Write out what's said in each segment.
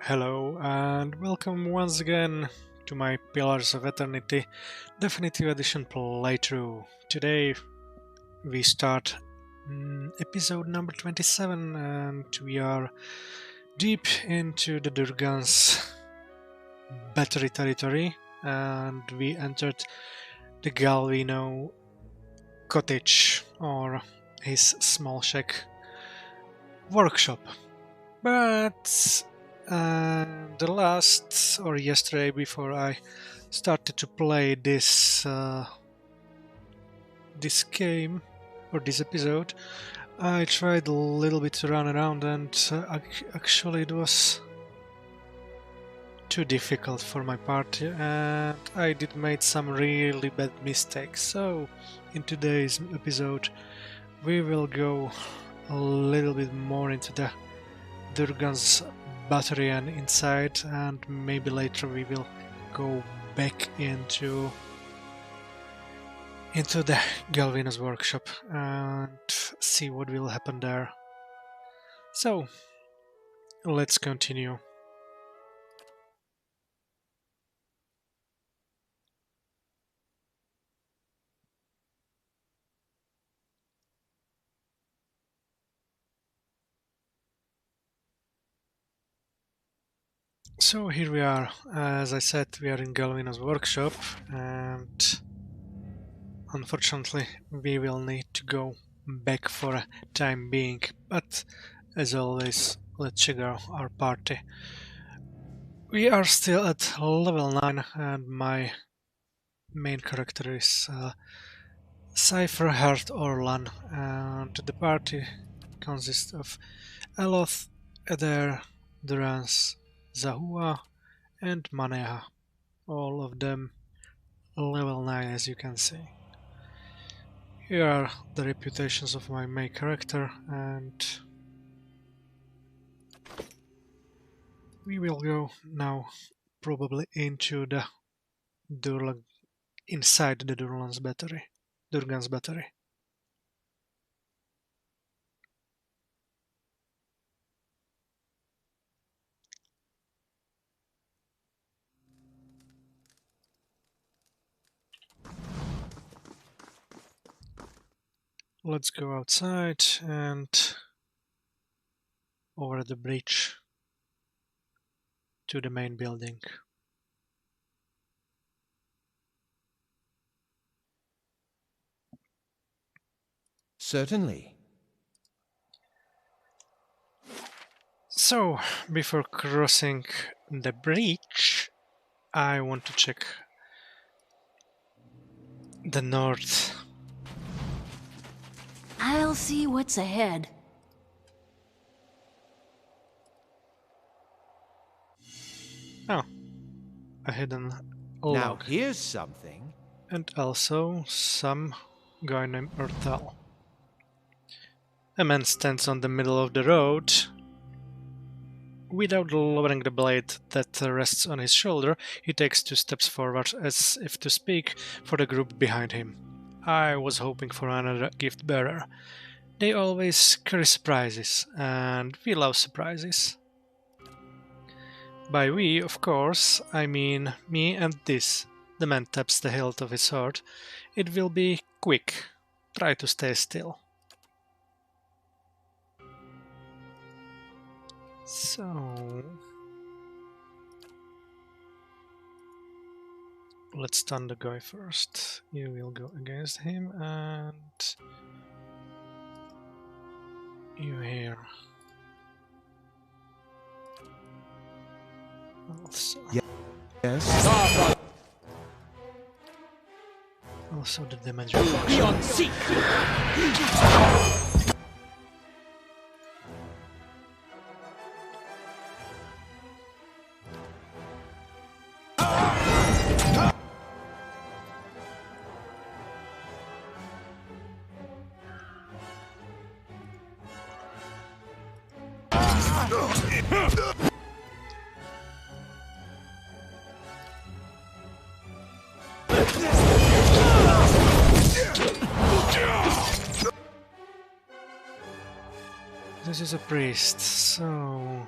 Hello and welcome once again to my Pillars of Eternity Definitive Edition playthrough. Today we start episode number 27 and we are deep into the Durgan's battery territory and we entered the Galvino cottage or his small shack workshop. But the last or yesterday before I started to play this this game or this episode, I tried a little bit to run around and actually it was too difficult for my party and I did made some really bad mistakes. So in today's episode we will go a little bit more into the Durgan's battery and inside, and maybe later we will go back into the Galvino's workshop and see what will happen there. So let's continue. So here we are. As I said, we are in Galvino's workshop and unfortunately we will need to go back for a time being, but as always let's check out our party. We are still at level 9 and my main character is Cypher Heart Orlan, and the party consists of Eloth, Eder, Durance, Zahua and Maneha, all of them level 9 as you can see. Here are the reputations of my main character and we will go now probably into the inside the Durgan's battery. Let's go outside and over the bridge to the main building. Certainly. So, before crossing the bridge, I want to check the north. I'll see what's ahead. Oh, a hidden log. Now here's something. And also some guy named Urtal. A man stands on the middle of the road. Without lowering the blade that rests on his shoulder, he takes 2 steps forward as if to speak for the group behind him. I was hoping for another gift bearer. They always carry surprises, and we love surprises. By we, of course, I mean me and this. The man taps the hilt of his sword. It will be quick. Try to stay still. So let's stun the guy first. You will go against him and you here. Also. Yes. Also the damage Beyond reduction. seek. This is a priest, so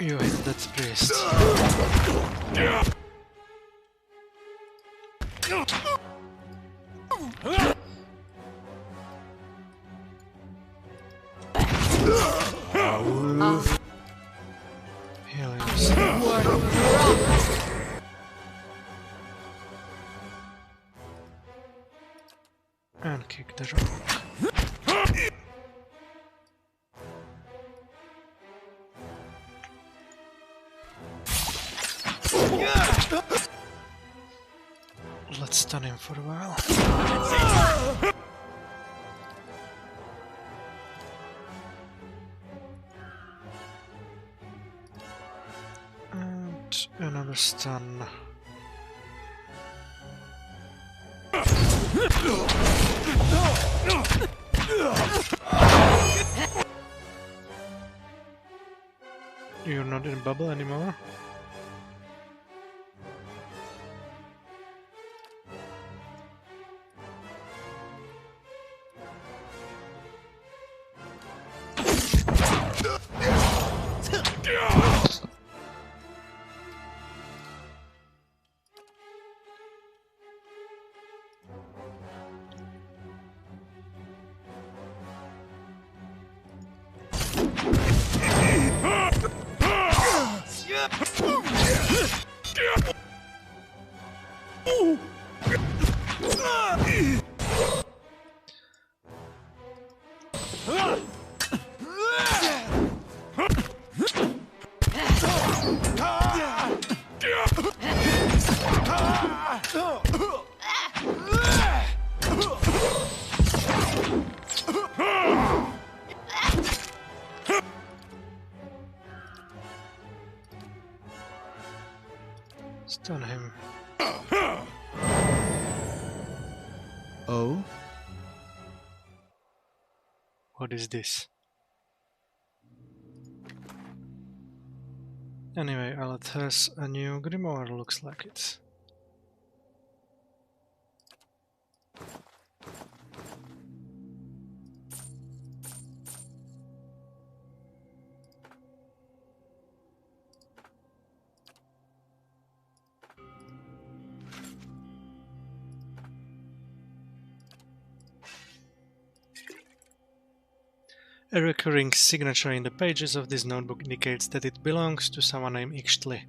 You hit that priest. Heal yourself. And kick the rock. Let's stun him for a while. And another stun. You're not in bubble anymore. Stun him. Oh? What is this? Anyway, Alet has a new grimoire, looks like it. A recurring signature in the pages of this notebook indicates that it belongs to someone named Ixtli.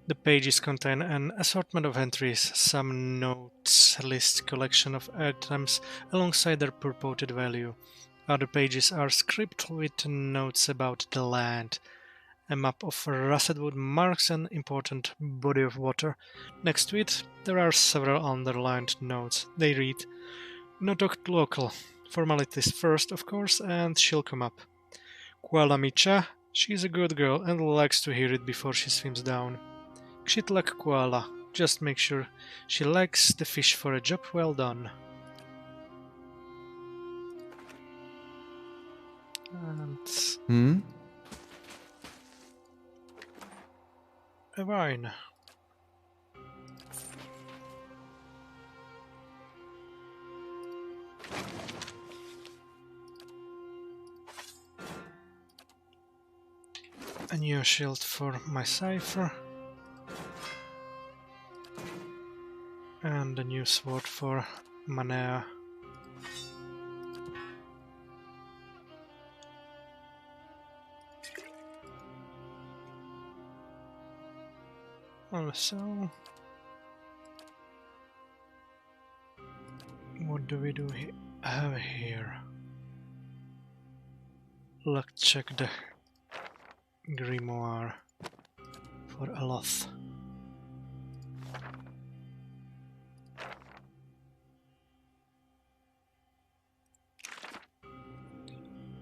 The pages contain an assortment of entries, some notes list collection of items alongside their purported value. Other pages are script with notes about the land. A map of rusted wood marks an important body of water. Next to it, there are several underlined notes. They read, "Notok local. Formalities first, of course, and she'll come up. Kuala Micha, she's a good girl and likes to hear it before she swims down. Kshitlak Kuala, just make sure she likes the fish for a job well done." And a wine. A new shield for my cipher. And a new sword for Manea. Also, what do we have here? Let's check the grimoire for Aloth.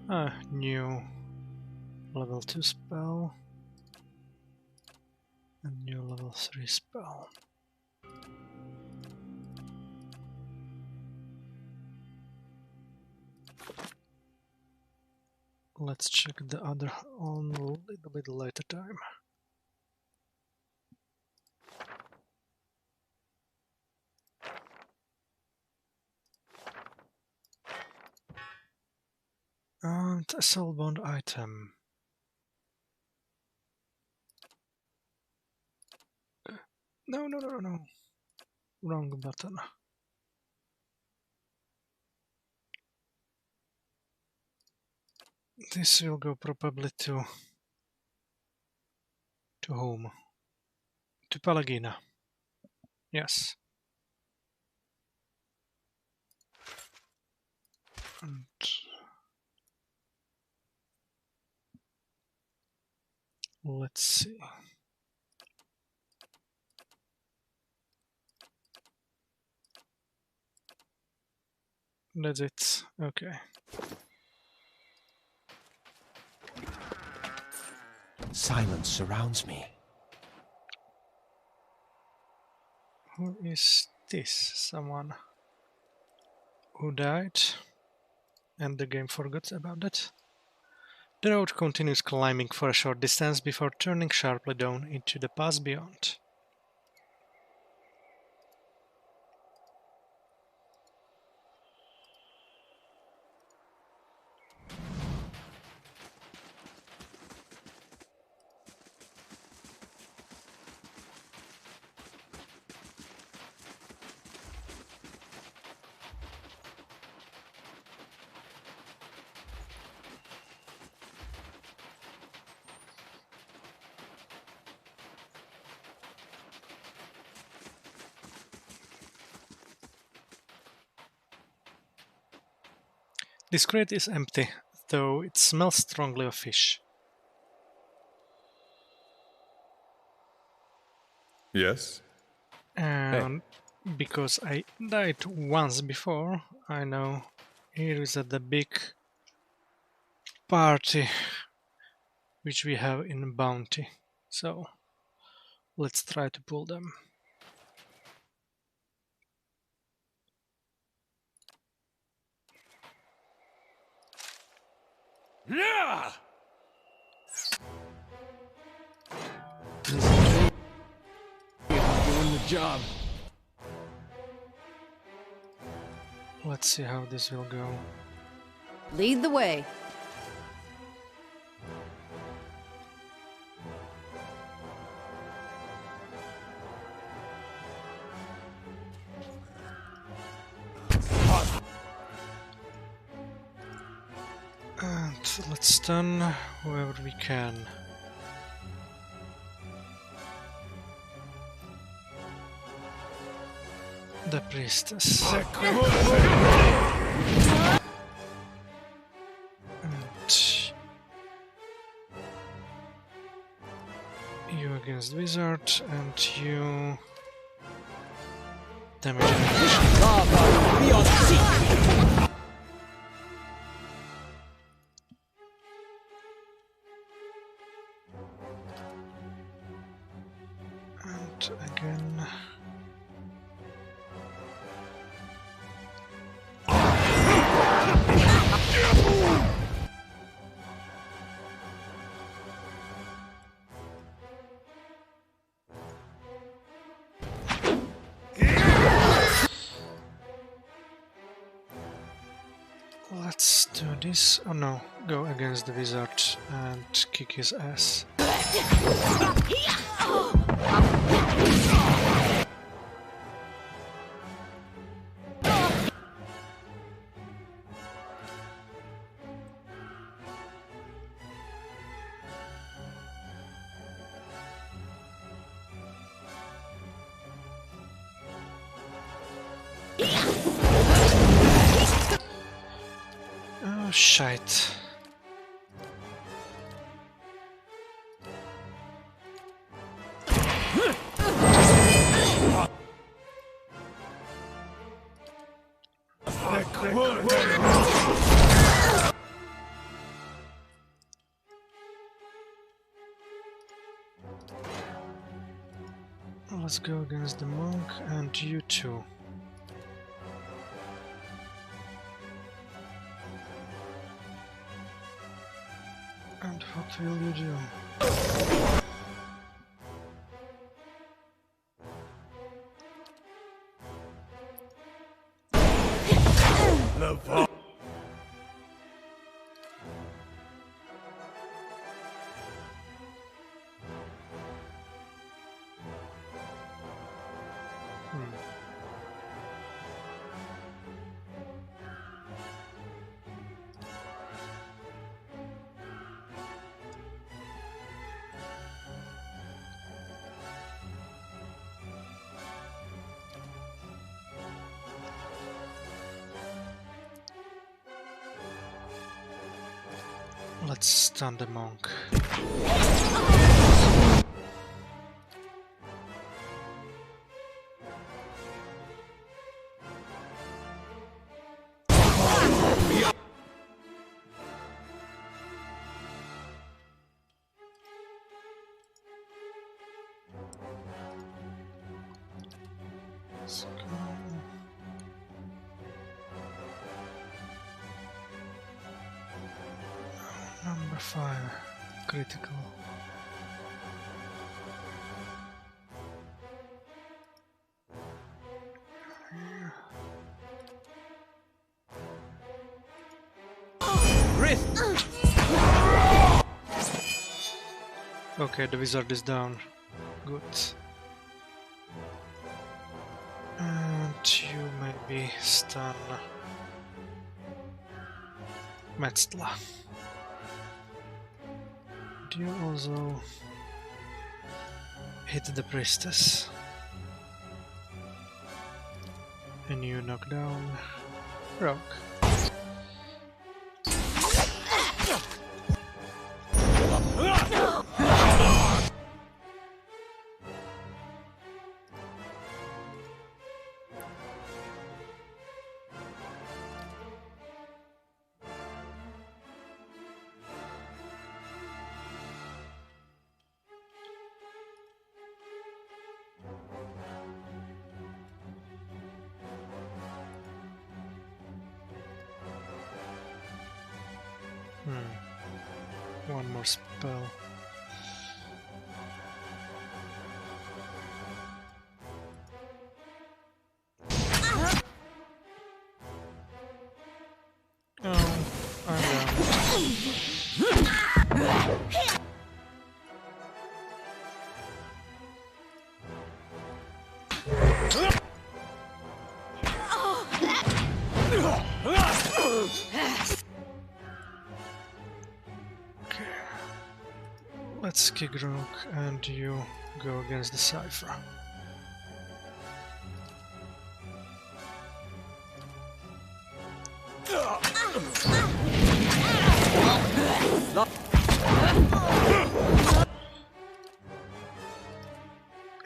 A new level 2 spell. A new level 3 spell. Let's check the other on a little bit later time. And a soulbound item. No, no, no, no, no. Wrong button. This will go probably to whom? To Palagina. Yes. And let's see. That's it. Okay. Silence surrounds me. Who is this? Someone who died and the game forgot about that? The road continues climbing for a short distance before turning sharply down into the pass beyond. This crate is empty, though it smells strongly of fish. Yes? And because I died once before, I know here is at the big party which we have in Bounty. So let's try to pull them. Yeah! Doing the job. Let's see how this will go. Lead the way. And let's stun whoever we can. The priestess. And you against wizard, and you damage. Be on seat. And again. Let's do this. Oh no, go against the wizard and kick his ass. Oh shite. Let's go against the monk and you too. And what will you do? Let's stun the monk. Let's go. Number 5, critical. Okay, the wizard is down. Good. And you maybe stun Metzla. Do you also hit the priestess? And you knock down Rogue. One more spell. Oh, I'm down. Okay. Let's kick Rogue and you go against the Cypher.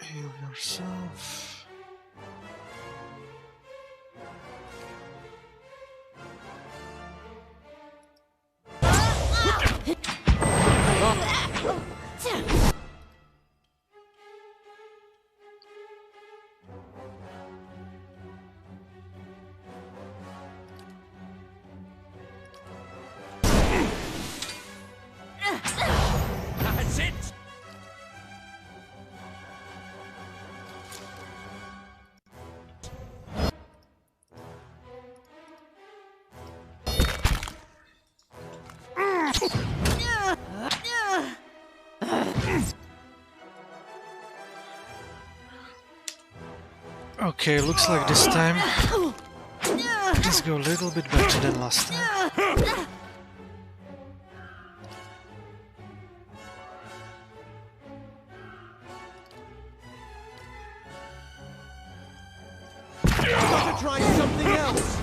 Heal yourself. That's it! Okay, looks like this time let's go a little bit better than last time. Gotta try something else!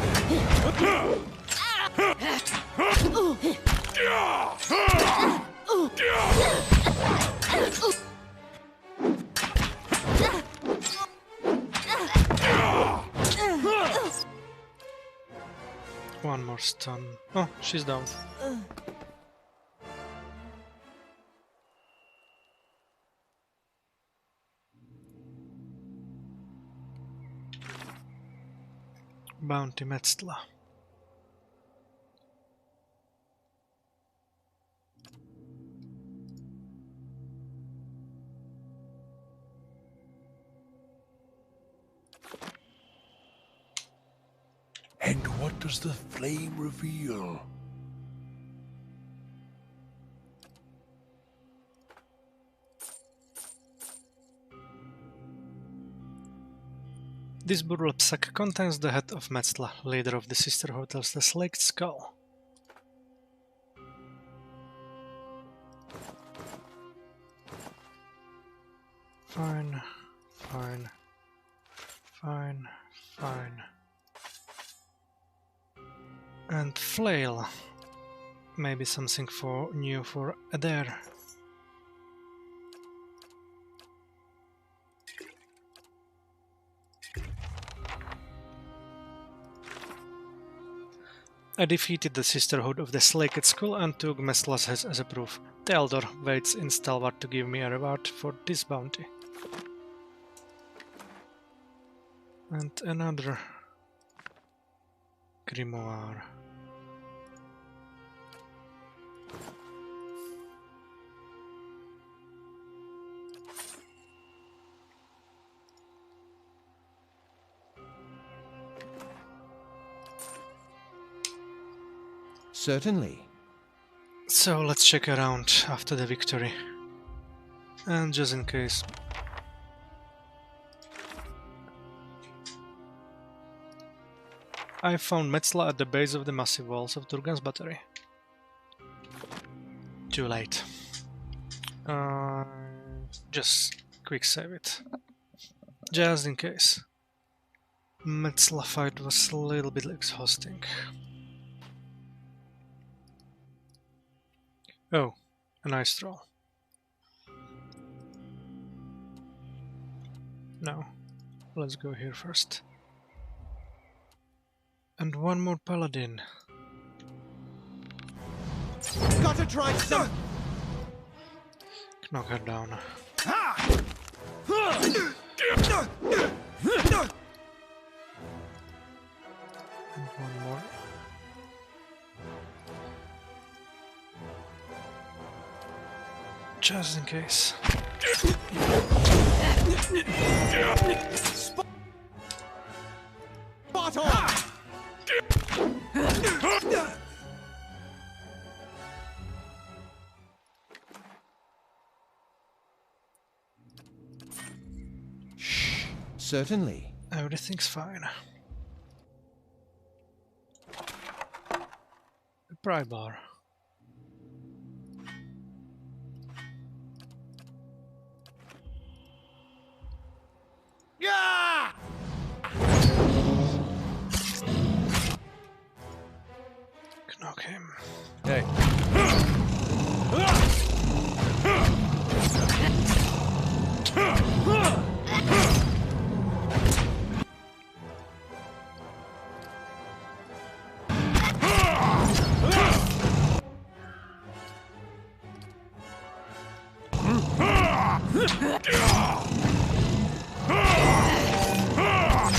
One more stun. Oh, she's down. Bounty Metzla. And what does the flame reveal? This burlap sack contains the head of Metzla, leader of the Sisterhood of the Slaked Skull. Fine, fine, fine, fine. And flail. Maybe something new for Adair. I defeated the Sisterhood of the Slaked Skull and took Metzla's head as a proof. Theodor waits in Stalwart to give me a reward for this bounty. And another grimoire. Certainly. So let's check around after the victory. And just in case. I found Metzla at the base of the massive walls of Turgan's battery. Too late. Just quick save it. Just in case. Metzla fight was a little bit exhausting. Oh, a nice troll. No, let's go here first. And one more paladin. Gotta try some. Knock her down. And one more. Just in case. Spot on. Shh. Certainly. Everything's fine. A pry bar. Yeah! Knock him. Hey.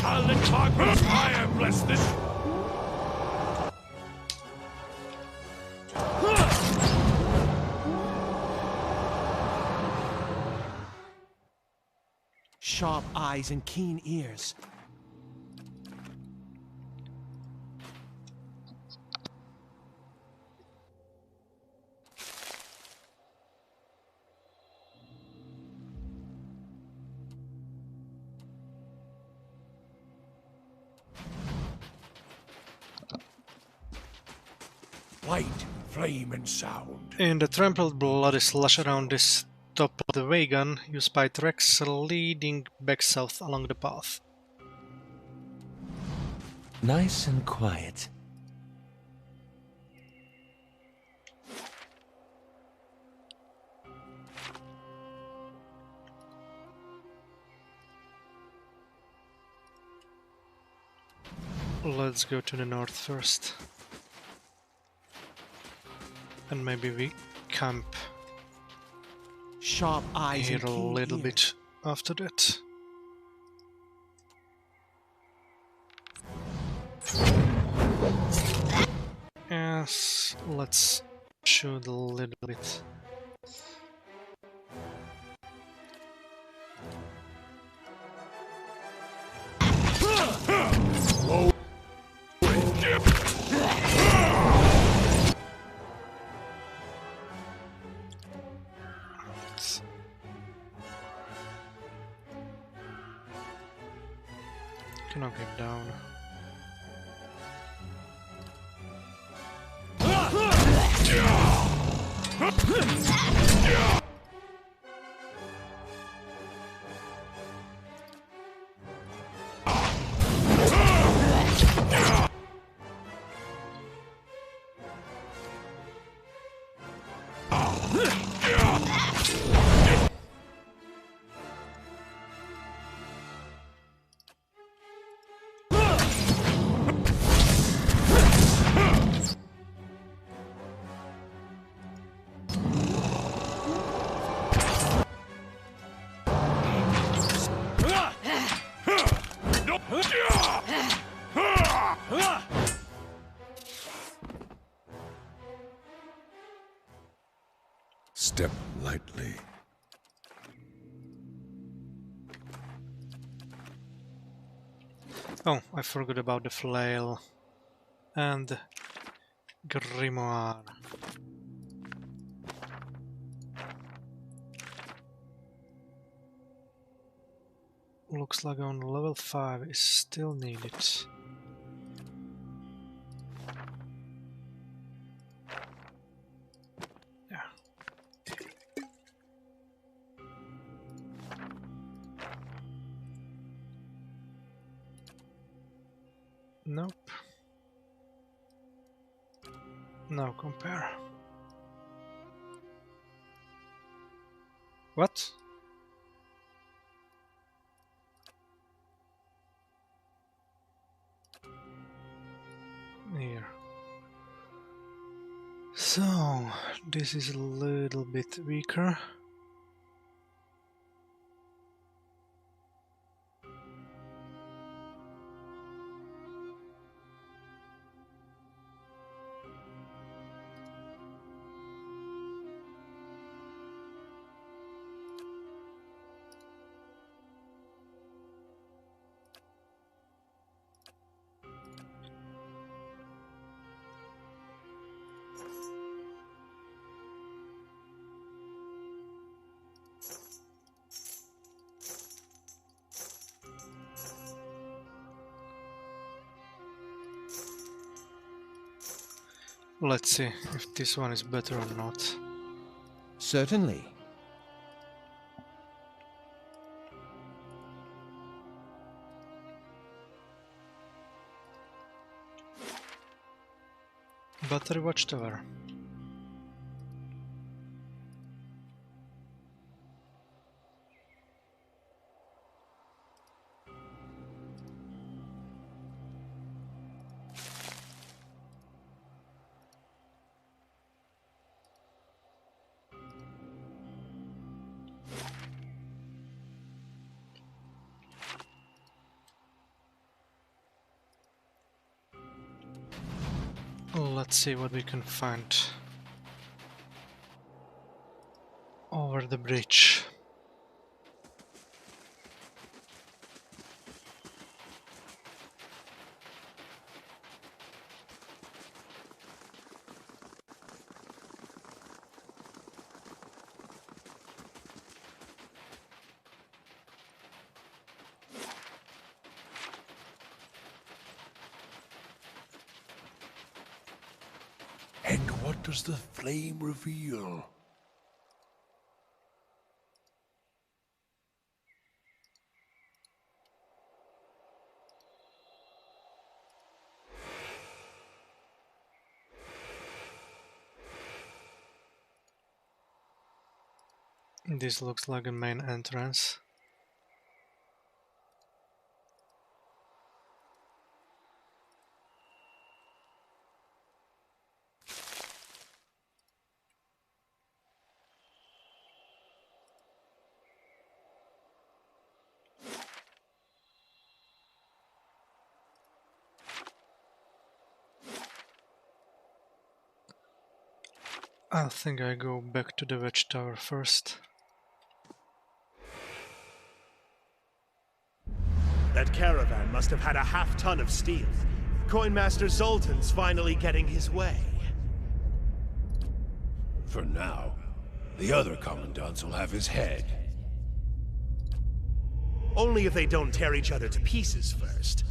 I'll let Margaret's fire bless this. Sharp eyes and keen ears. Light, flame, and sound. In the trampled bloody slush around this top of the wagon, you spied Rex leading back south along the path. Nice and quiet. Let's go to the north first. And maybe we camp Sharp eyes here and a keen little ears. bit after that. Yes, let's shoot a little bit. Cannot get down. Step lightly. Oh, I forgot about the flail and grimoire. Looks like on level 5 is still needed. Yeah. Nope. Now compare. What? Here. So, this is a little bit weaker. Let's see if this one is better or not. Certainly. Battery watchtower. Let's see what we can find over the bridge. And what does the flame reveal? This looks like a main entrance. I think I go back to the watchtower first. That caravan must have had a half-ton of steel. Coinmaster Zoltan's finally getting his way. For now, the other commandants will have his head. Only if they don't tear each other to pieces first.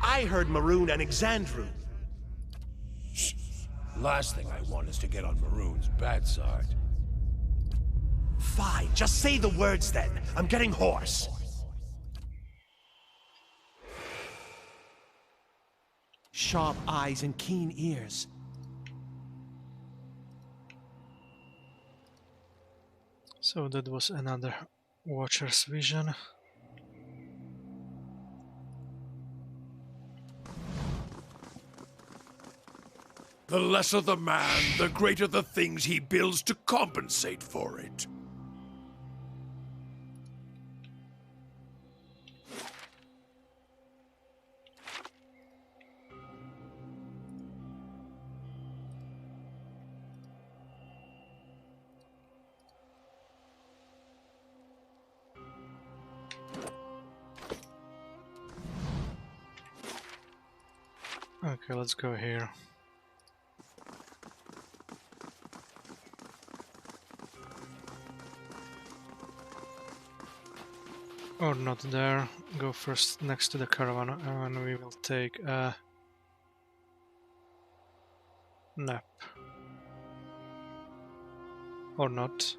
I heard Maroon and Exandru. Last thing I want is to get on Maroon's bad side. Fine, just say the words then. I'm getting hoarse. Sharp eyes and keen ears. So that was another Watcher's vision. The lesser the man, the greater the things he builds to compensate for it. Okay, let's go here. Or not there. Go first next to the caravan and we will take a nap. Or not.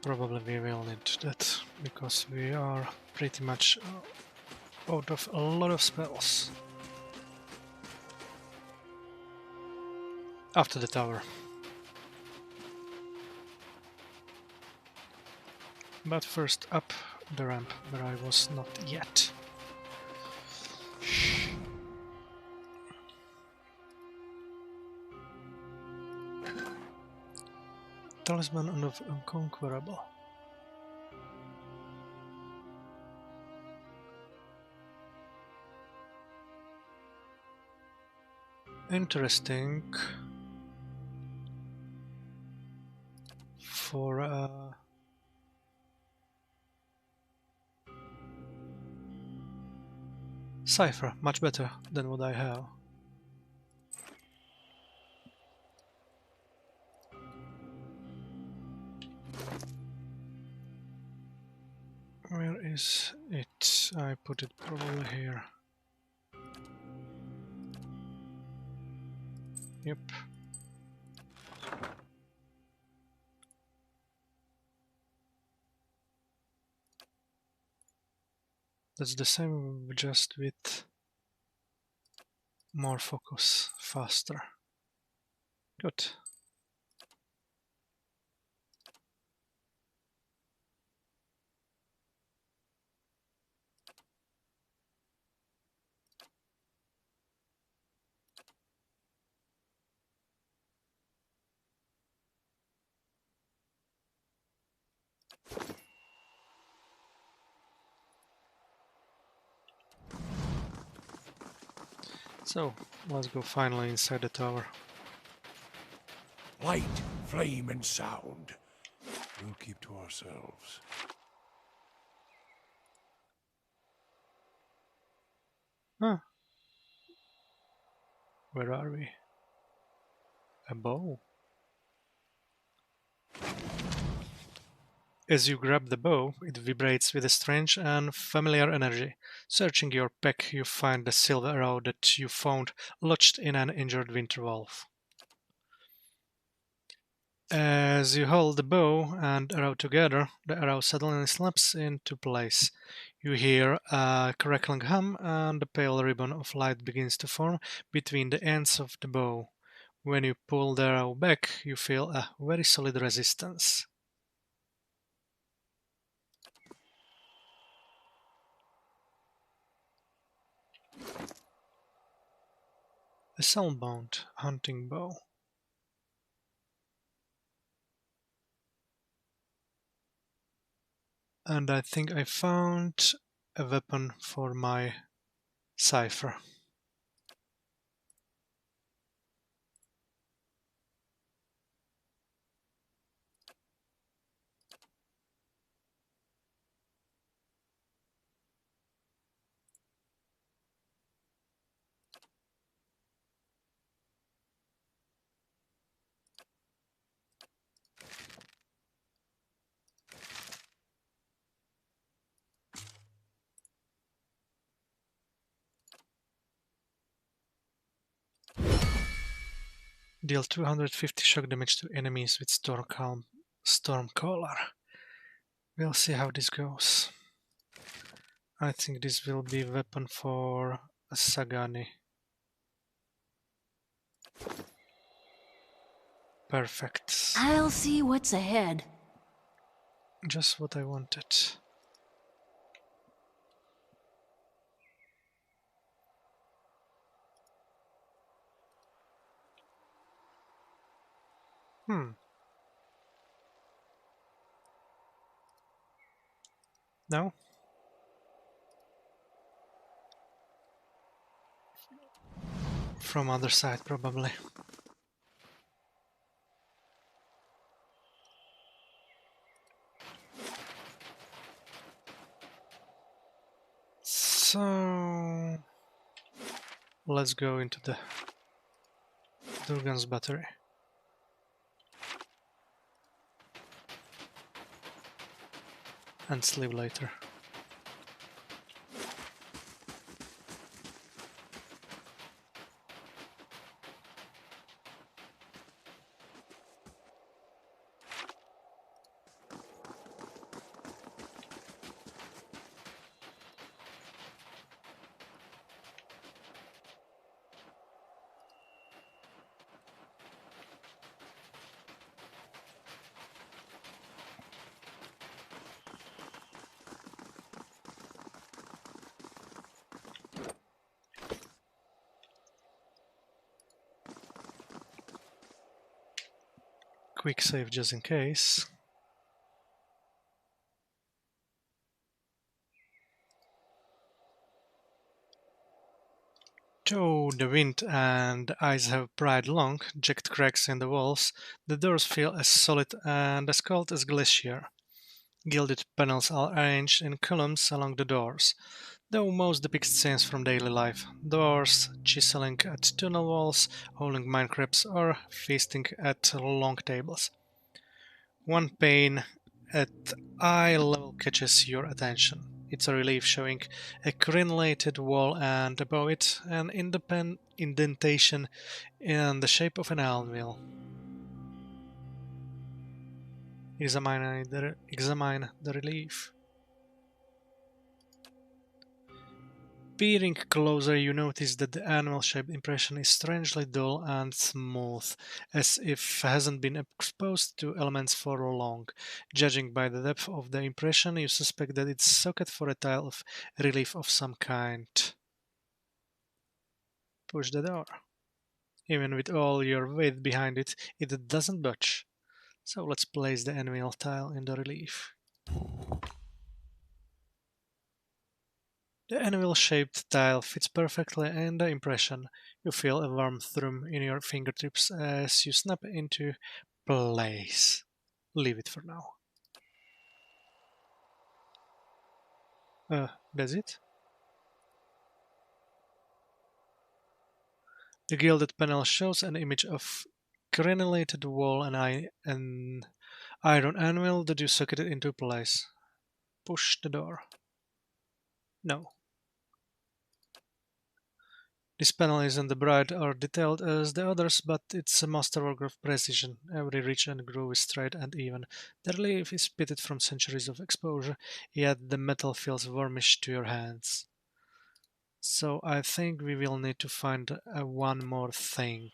Probably we will need that, because we are pretty much out of a lot of spells. After the tower. But first up the ramp, where I was not yet. Talisman of Unconquerable. Interesting. For Cipher, much better than what I have. Where is it? I put it probably here. Yep. That's the same, just with more focus, faster. Good. So, let's go finally inside the tower. Light, flame, and sound. We'll keep to ourselves. Huh. Where are we? A bow. As you grab the bow, it vibrates with a strange and familiar energy. Searching your pack, you find the silver arrow that you found lodged in an injured winter wolf. As you hold the bow and arrow together, the arrow suddenly snaps into place. You hear a crackling hum, and a pale ribbon of light begins to form between the ends of the bow. When you pull the arrow back, you feel a very solid resistance. A soundbound hunting bow. And I think I found a weapon for my cipher. Deal 250 shock damage to enemies with Stormcaller. We'll see how this goes. I think this will be weapon for Sagani. Perfect. I'll see what's ahead. Just what I wanted. No? From other side, probably. So let's go into the Durgan's battery. And sleep later. Quick save just in case. Though the wind and ice have pried long, jagged cracks in the walls, the doors feel as solid and as cold as glacier. Gilded panels are arranged in columns along the doors, though most depict scenes from daily life. Doors chiseling at tunnel walls, holding mine crabs, or feasting at long tables. One pane at eye level catches your attention. It's a relief showing a crenellated wall and above it an indentation in the shape of an anvil. Examine the relief. Peering closer, you notice that the anvil-shaped impression is strangely dull and smooth, as if it hasn't been exposed to elements for long. Judging by the depth of the impression, you suspect that it's socket for a tile of relief of some kind. Push the door. Even with all your weight behind it, it doesn't budge. So let's place the anvil tile in the relief. The anvil-shaped tile fits perfectly in the impression. You feel a warm thrum in your fingertips as you snap into place. Leave it for now. That's it? The gilded panel shows an image of crenellated wall and an iron anvil that you socketed into place. Push the door. No. This panel isn't as bright or detailed as the others, but it's a masterwork of precision. Every ridge and groove is straight and even. The relief is pitted from centuries of exposure, yet the metal feels warmish to your hands. So I think we will need to find one more thing.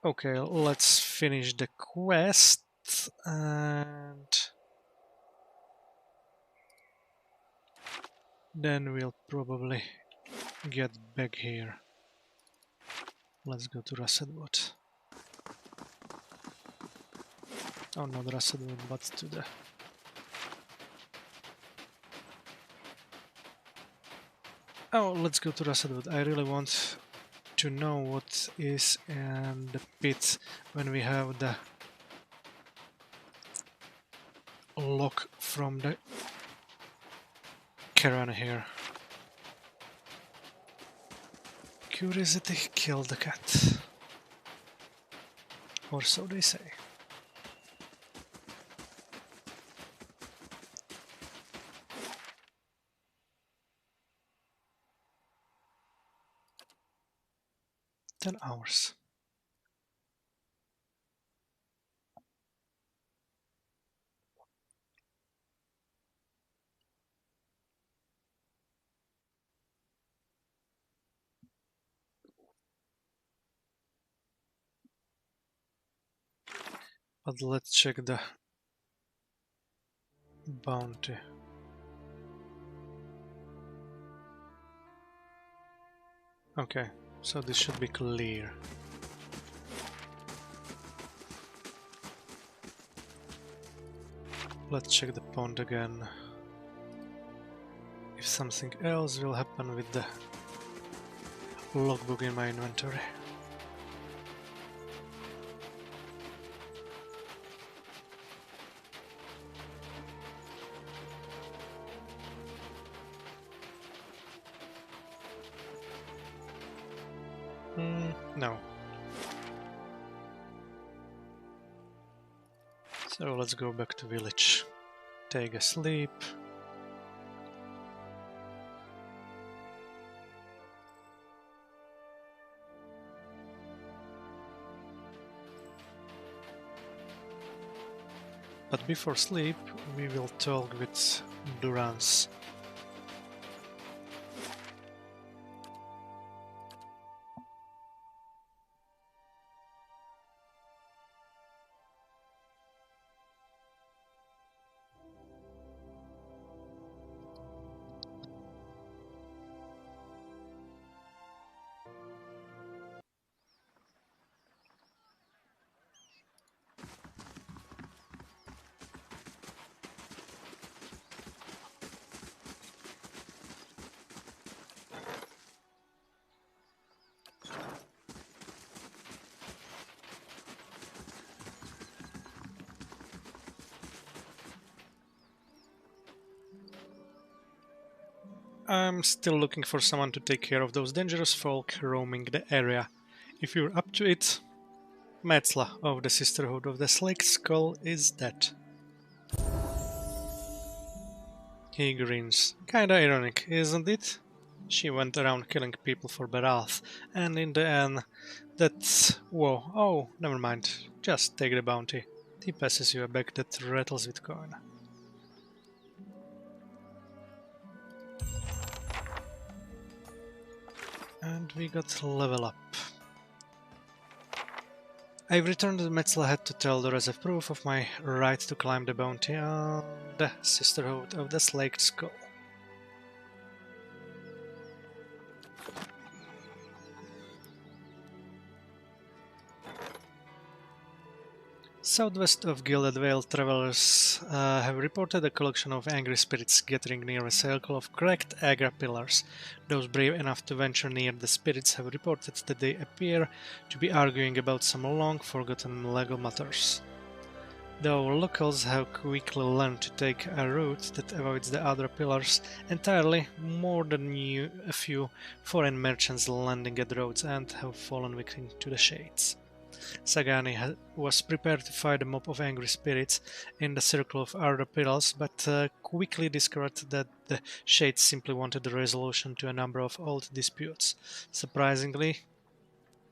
Okay, let's finish the quest and then we'll probably get back here. Let's go to Rassedwood. Oh, not Rassedwood, but to the... Oh, let's go to Rassedwood. I really want to know what is in the pit when we have the lock from the caravan here. Curiosity killed the cat. Or so they say. 10 hours. But let's check the bounty. Okay, so this should be clear. Let's check the pond again. If something else will happen with the logbook in my inventory. No. So let's go back to village. Take a sleep. But before sleep, we will talk with Durance. I'm still looking for someone to take care of those dangerous folk roaming the area. If you're up to it, Metzla of the Sisterhood of the Slaked Skull is dead. He grins. Kinda ironic, isn't it? She went around killing people for Barath, and in the end, that's... whoa, oh, never mind. Just take the bounty. He passes you a bag that rattles with coin. And we got level up. I've returned the Metzla head to Teldor as a proof of my right to climb the bounty on the Sisterhood of the Slaked Skull. Southwest of Gilded Vale, travelers have reported a collection of angry spirits gathering near a circle of cracked Agra pillars. Those brave enough to venture near the spirits have reported that they appear to be arguing about some long-forgotten legal matters. Though locals have quickly learned to take a route that avoids the other pillars entirely, more than a few foreign merchants landing at the road's end have fallen victim to the shades. Sagani was prepared to fight a mob of angry spirits in the circle of other pillars, but quickly discovered that the Shades simply wanted a resolution to a number of old disputes. Surprisingly,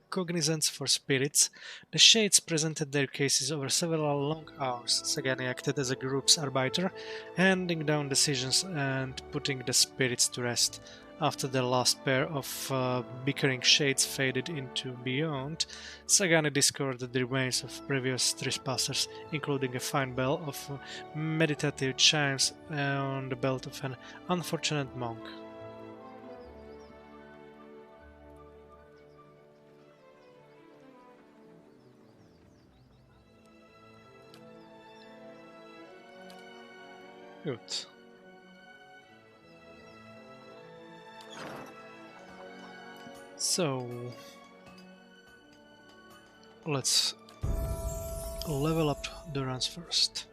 cognizant for spirits, the Shades presented their cases over several long hours. Sagani acted as a group's arbiter, handing down decisions and putting the spirits to rest. After the last pair of bickering shades faded into beyond, Sagani discovered the remains of previous trespassers, including a fine bell of meditative chimes on the belt of an unfortunate monk. Good. So let's level up Durance first.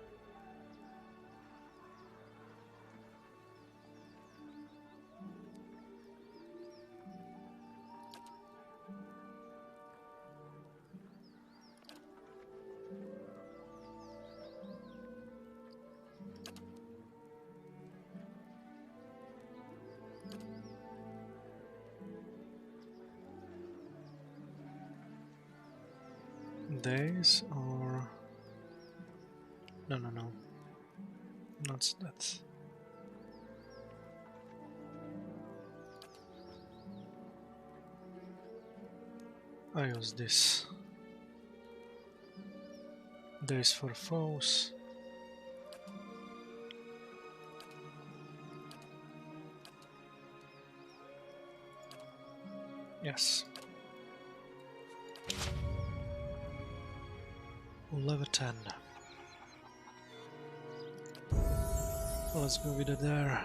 days or no, not that. I use this. Days for foes. Yes. Level 10. Let's go with it there.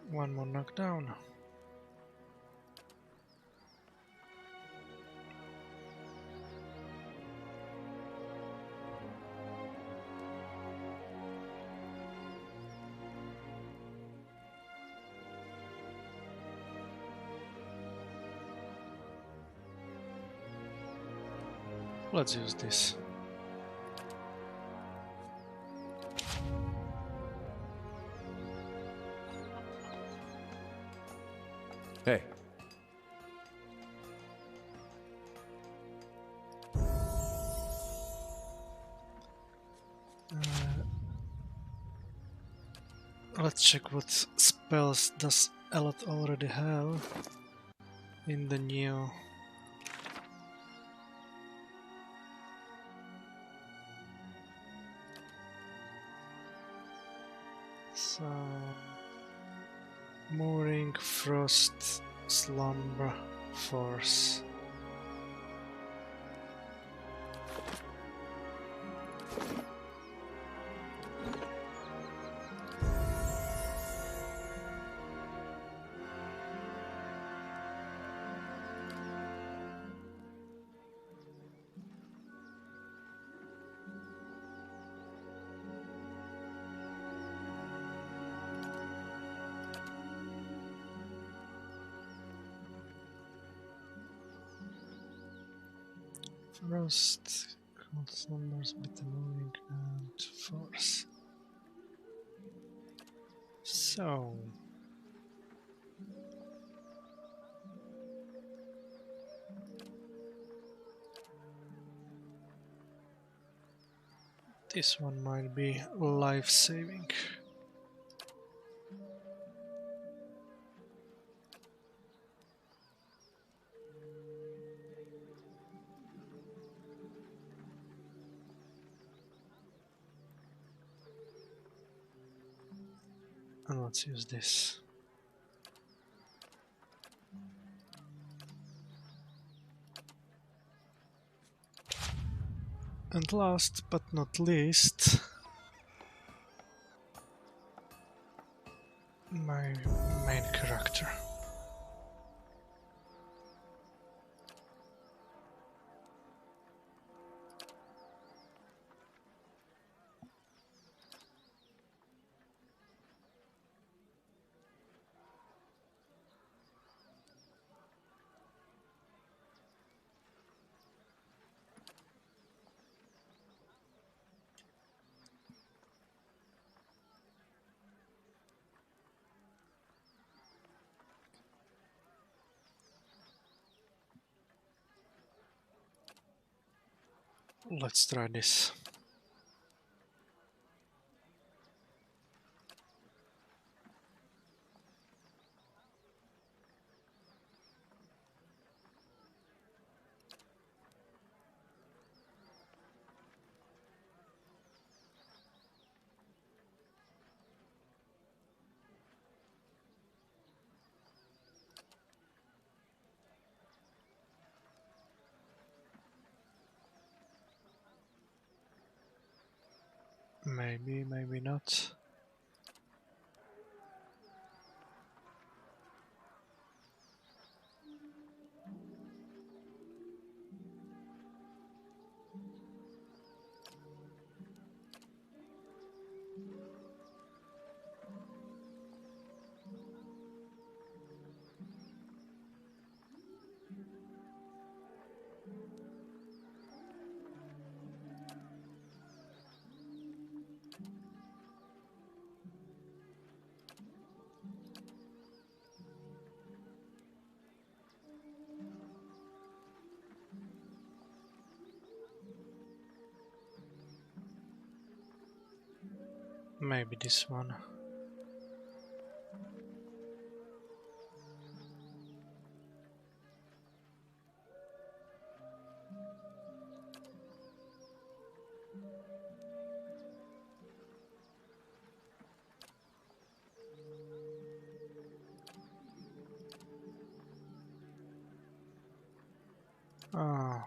One more knockdown. Let's use this. Hey. Let's check what spells does Elot already have in the new. So, Mooring, Frost, Slumber, Force. Frost, Cold Slumbers, Bitter Mooring, and Force. So, this one might be life-saving. And let's use this. And last but not least, my main character. Let's try this. Maybe, maybe not. Maybe this one. Ah,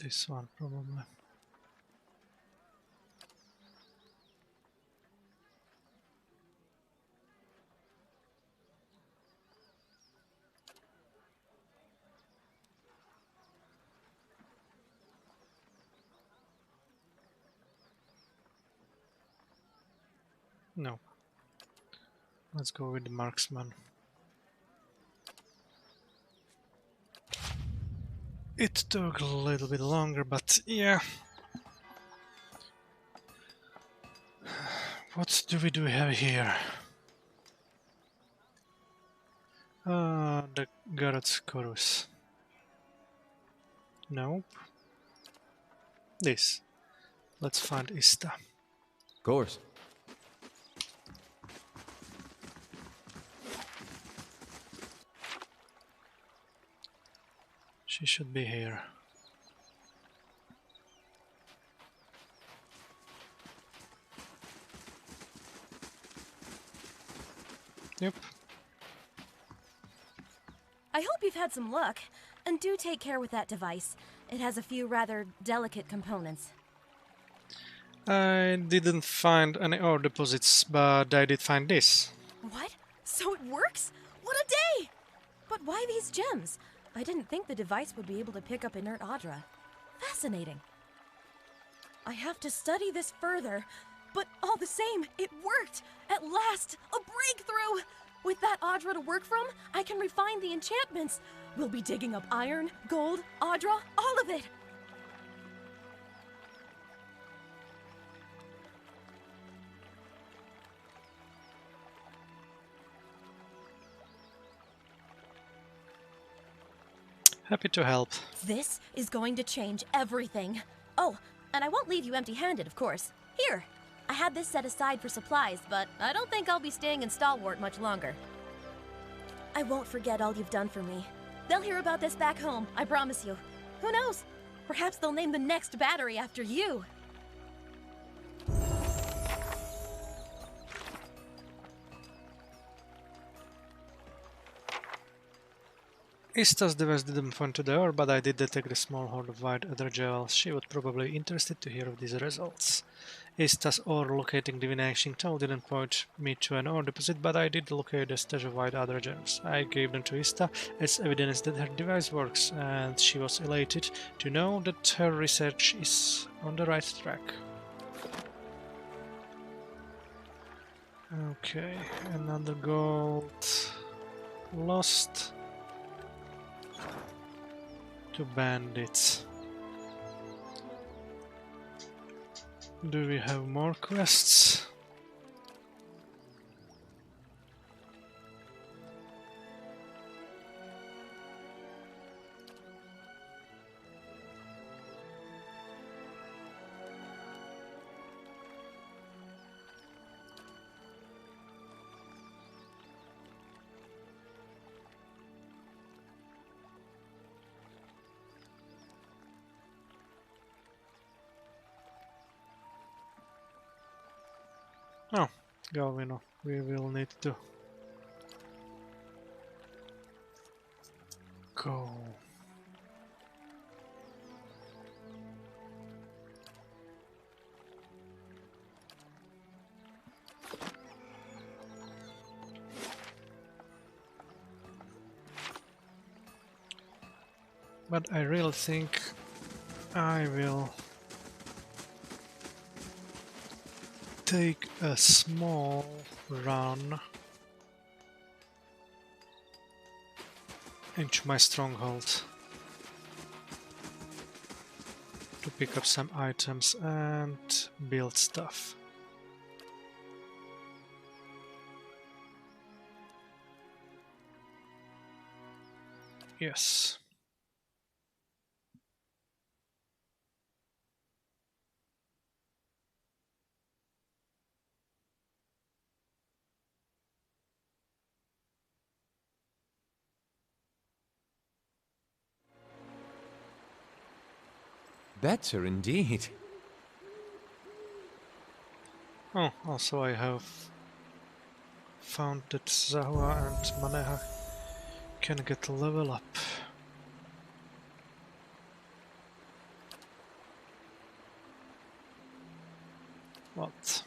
this one probably. No. Let's go with the marksman. It took a little bit longer, but yeah. What do we have here? The Garrots Chorus. Nope. This. Let's find Ista. Of course. She should be here. Yep. I hope you've had some luck, and do take care with that device. It has a few rather delicate components. I didn't find any ore deposits, but I did find this. What? So it works? What a day! But why these gems? I didn't think the device would be able to pick up inert Audra. Fascinating. I have to study this further, but all the same, it worked! At last, a breakthrough! With that Audra to work from, I can refine the enchantments. We'll be digging up iron, gold, Audra, all of it! Happy to help. This is going to change everything. Oh, and I won't leave you empty-handed, of course. Here, I had this set aside for supplies, but I don't think I'll be staying in Stalwart much longer. I won't forget all you've done for me. They'll hear about this back home, I promise you. Who knows? Perhaps they'll name the next battery after you. Ista's device didn't point to the ore, but I did detect a small hoard of white ether gels. She would probably be interested to hear of these results. Ista's ore locating divination tool didn't point me to an ore deposit, but I did locate a stash of white ether gems. I gave them to Ista as evidence that her device works, and she was elated to know that her research is on the right track. Okay, another gold lost to bandits. Do we have more quests? Oh, Galvino, we will need to go. But I really think I will take a small run into my stronghold to pick up some items and build stuff. Yes. Better indeed. Oh, also I have found that Zahua and Maneha can get a level up. What?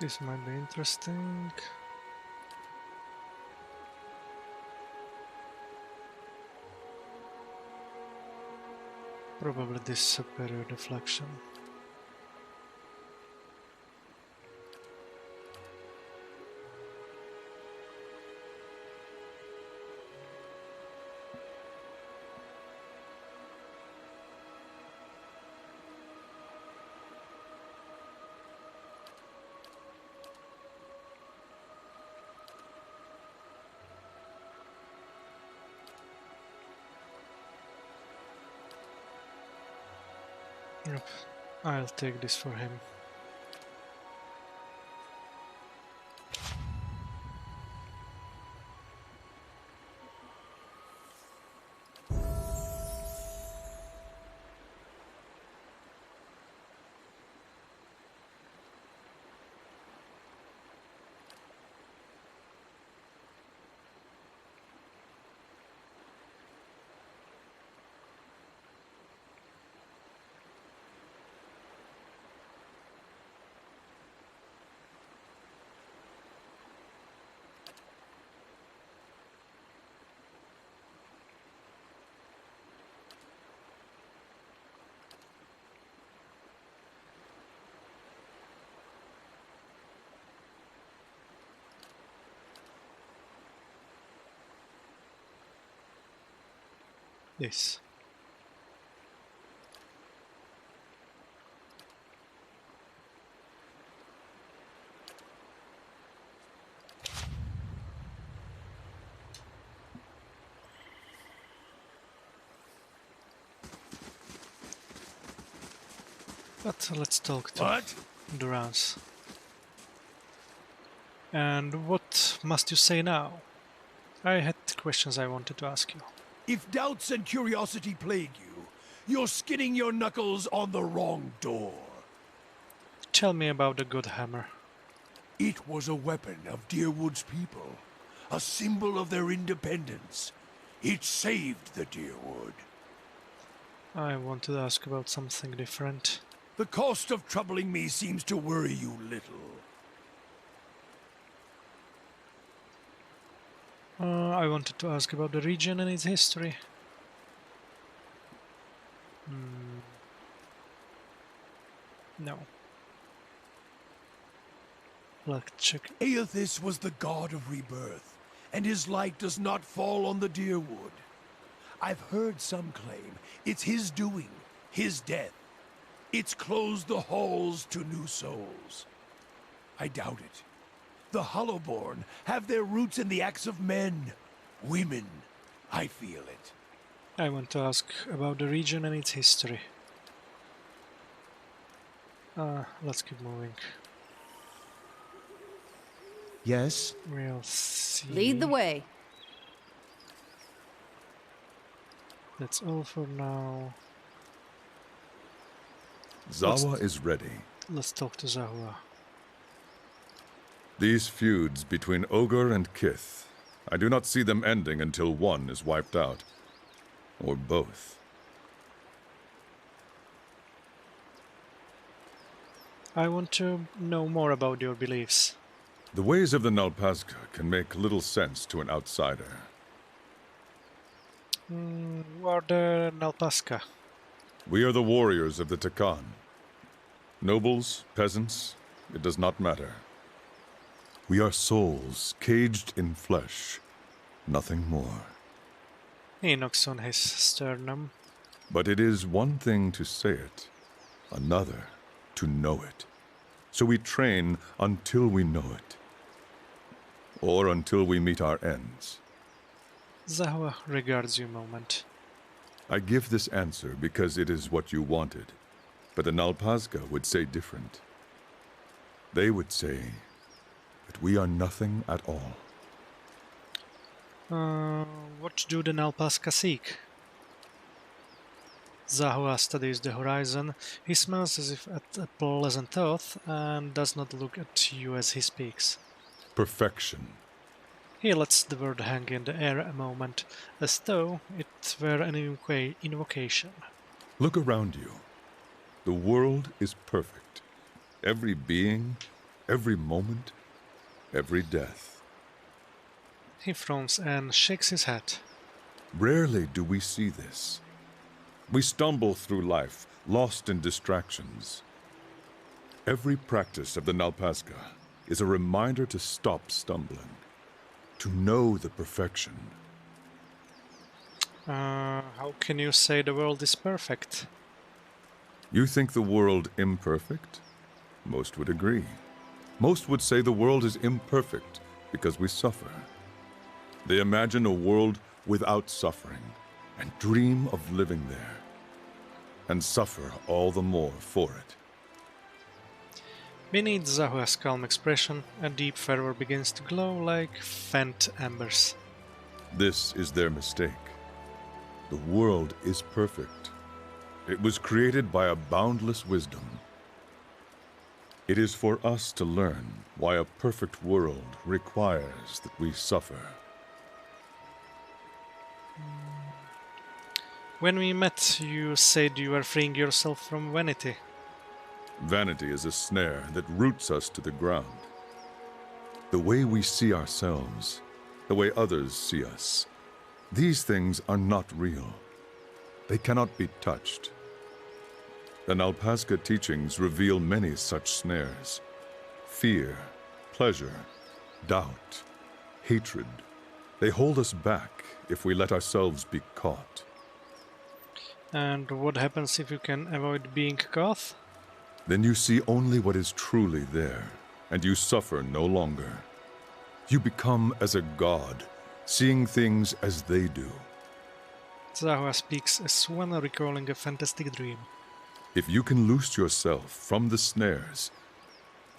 This might be interesting. Probably this superior deflection. Yep, I'll take this for him. This. But let's talk to What? Durance. And what must you say now? I had questions I wanted to ask you. If doubts and curiosity plague you, you're skidding your knuckles on the wrong door. Tell me about the God Hammer. It was a weapon of Deerwood's people, a symbol of their independence. It saved the Deerwood. I wanted to ask about something different. The cost of troubling me seems to worry you little. I wanted to ask about the region and its history. No. Let's check. Aethys was the god of rebirth, and his light does not fall on the Deerwood. I've heard some claim it's his doing, his death. It's closed the halls to new souls. I doubt it. The Hollowborn have their roots in the acts of men, women. I feel it. I want to ask about the region and its history. Let's keep moving. Yes? We'll see. Lead the way. That's all for now. Zawa is ready. Let's talk to Zahua. These feuds between Ogre and Kith, I do not see them ending until one is wiped out. Or both. I want to know more about your beliefs. The ways of the Nalpazka can make little sense to an outsider. Who are the Nalpazka? We are the warriors of the Takan. Nobles, peasants, it does not matter. We are souls caged in flesh, nothing more. He knocks on his sternum. But it is one thing to say it, another to know it. So we train until we know it. Or until we meet our ends. Zahua regards you a moment. I give this answer because it is what you wanted. But the Nalpazka would say different. They would say that we are nothing at all. What do the Nalpazka seek? Zahua studies the horizon. He smells as if at a pleasant thought and does not look at you as he speaks. Perfection. He lets the word hang in the air a moment, as though it were an invocation. Look around you. The world is perfect. Every being, every moment, every death. He frowns and shakes his head. Rarely do we see this. We stumble through life, lost in distractions. Every practice of the Nalpazka is a reminder to stop stumbling, to know the perfection. How can you say the world is perfect? You think the world imperfect? Most would agree. Most would say the world is imperfect because we suffer. They imagine a world without suffering and dream of living there, and suffer all the more for it. Beneath Zahua's calm expression, a deep fervor begins to glow like faint embers. This is their mistake. The world is perfect. It was created by a boundless wisdom. It is for us to learn why a perfect world requires that we suffer. When we met, you said you were freeing yourself from vanity. Vanity is a snare that roots us to the ground. The way we see ourselves, the way others see us, these things are not real. They cannot be touched. The Nalpazka teachings reveal many such snares. Fear, pleasure, doubt, hatred. They hold us back if we let ourselves be caught. And what happens if you can avoid being caught? Then you see only what is truly there, and you suffer no longer. You become as a god, seeing things as they do. Zahua speaks as one recalling a fantastic dream. If you can loose yourself from the snares,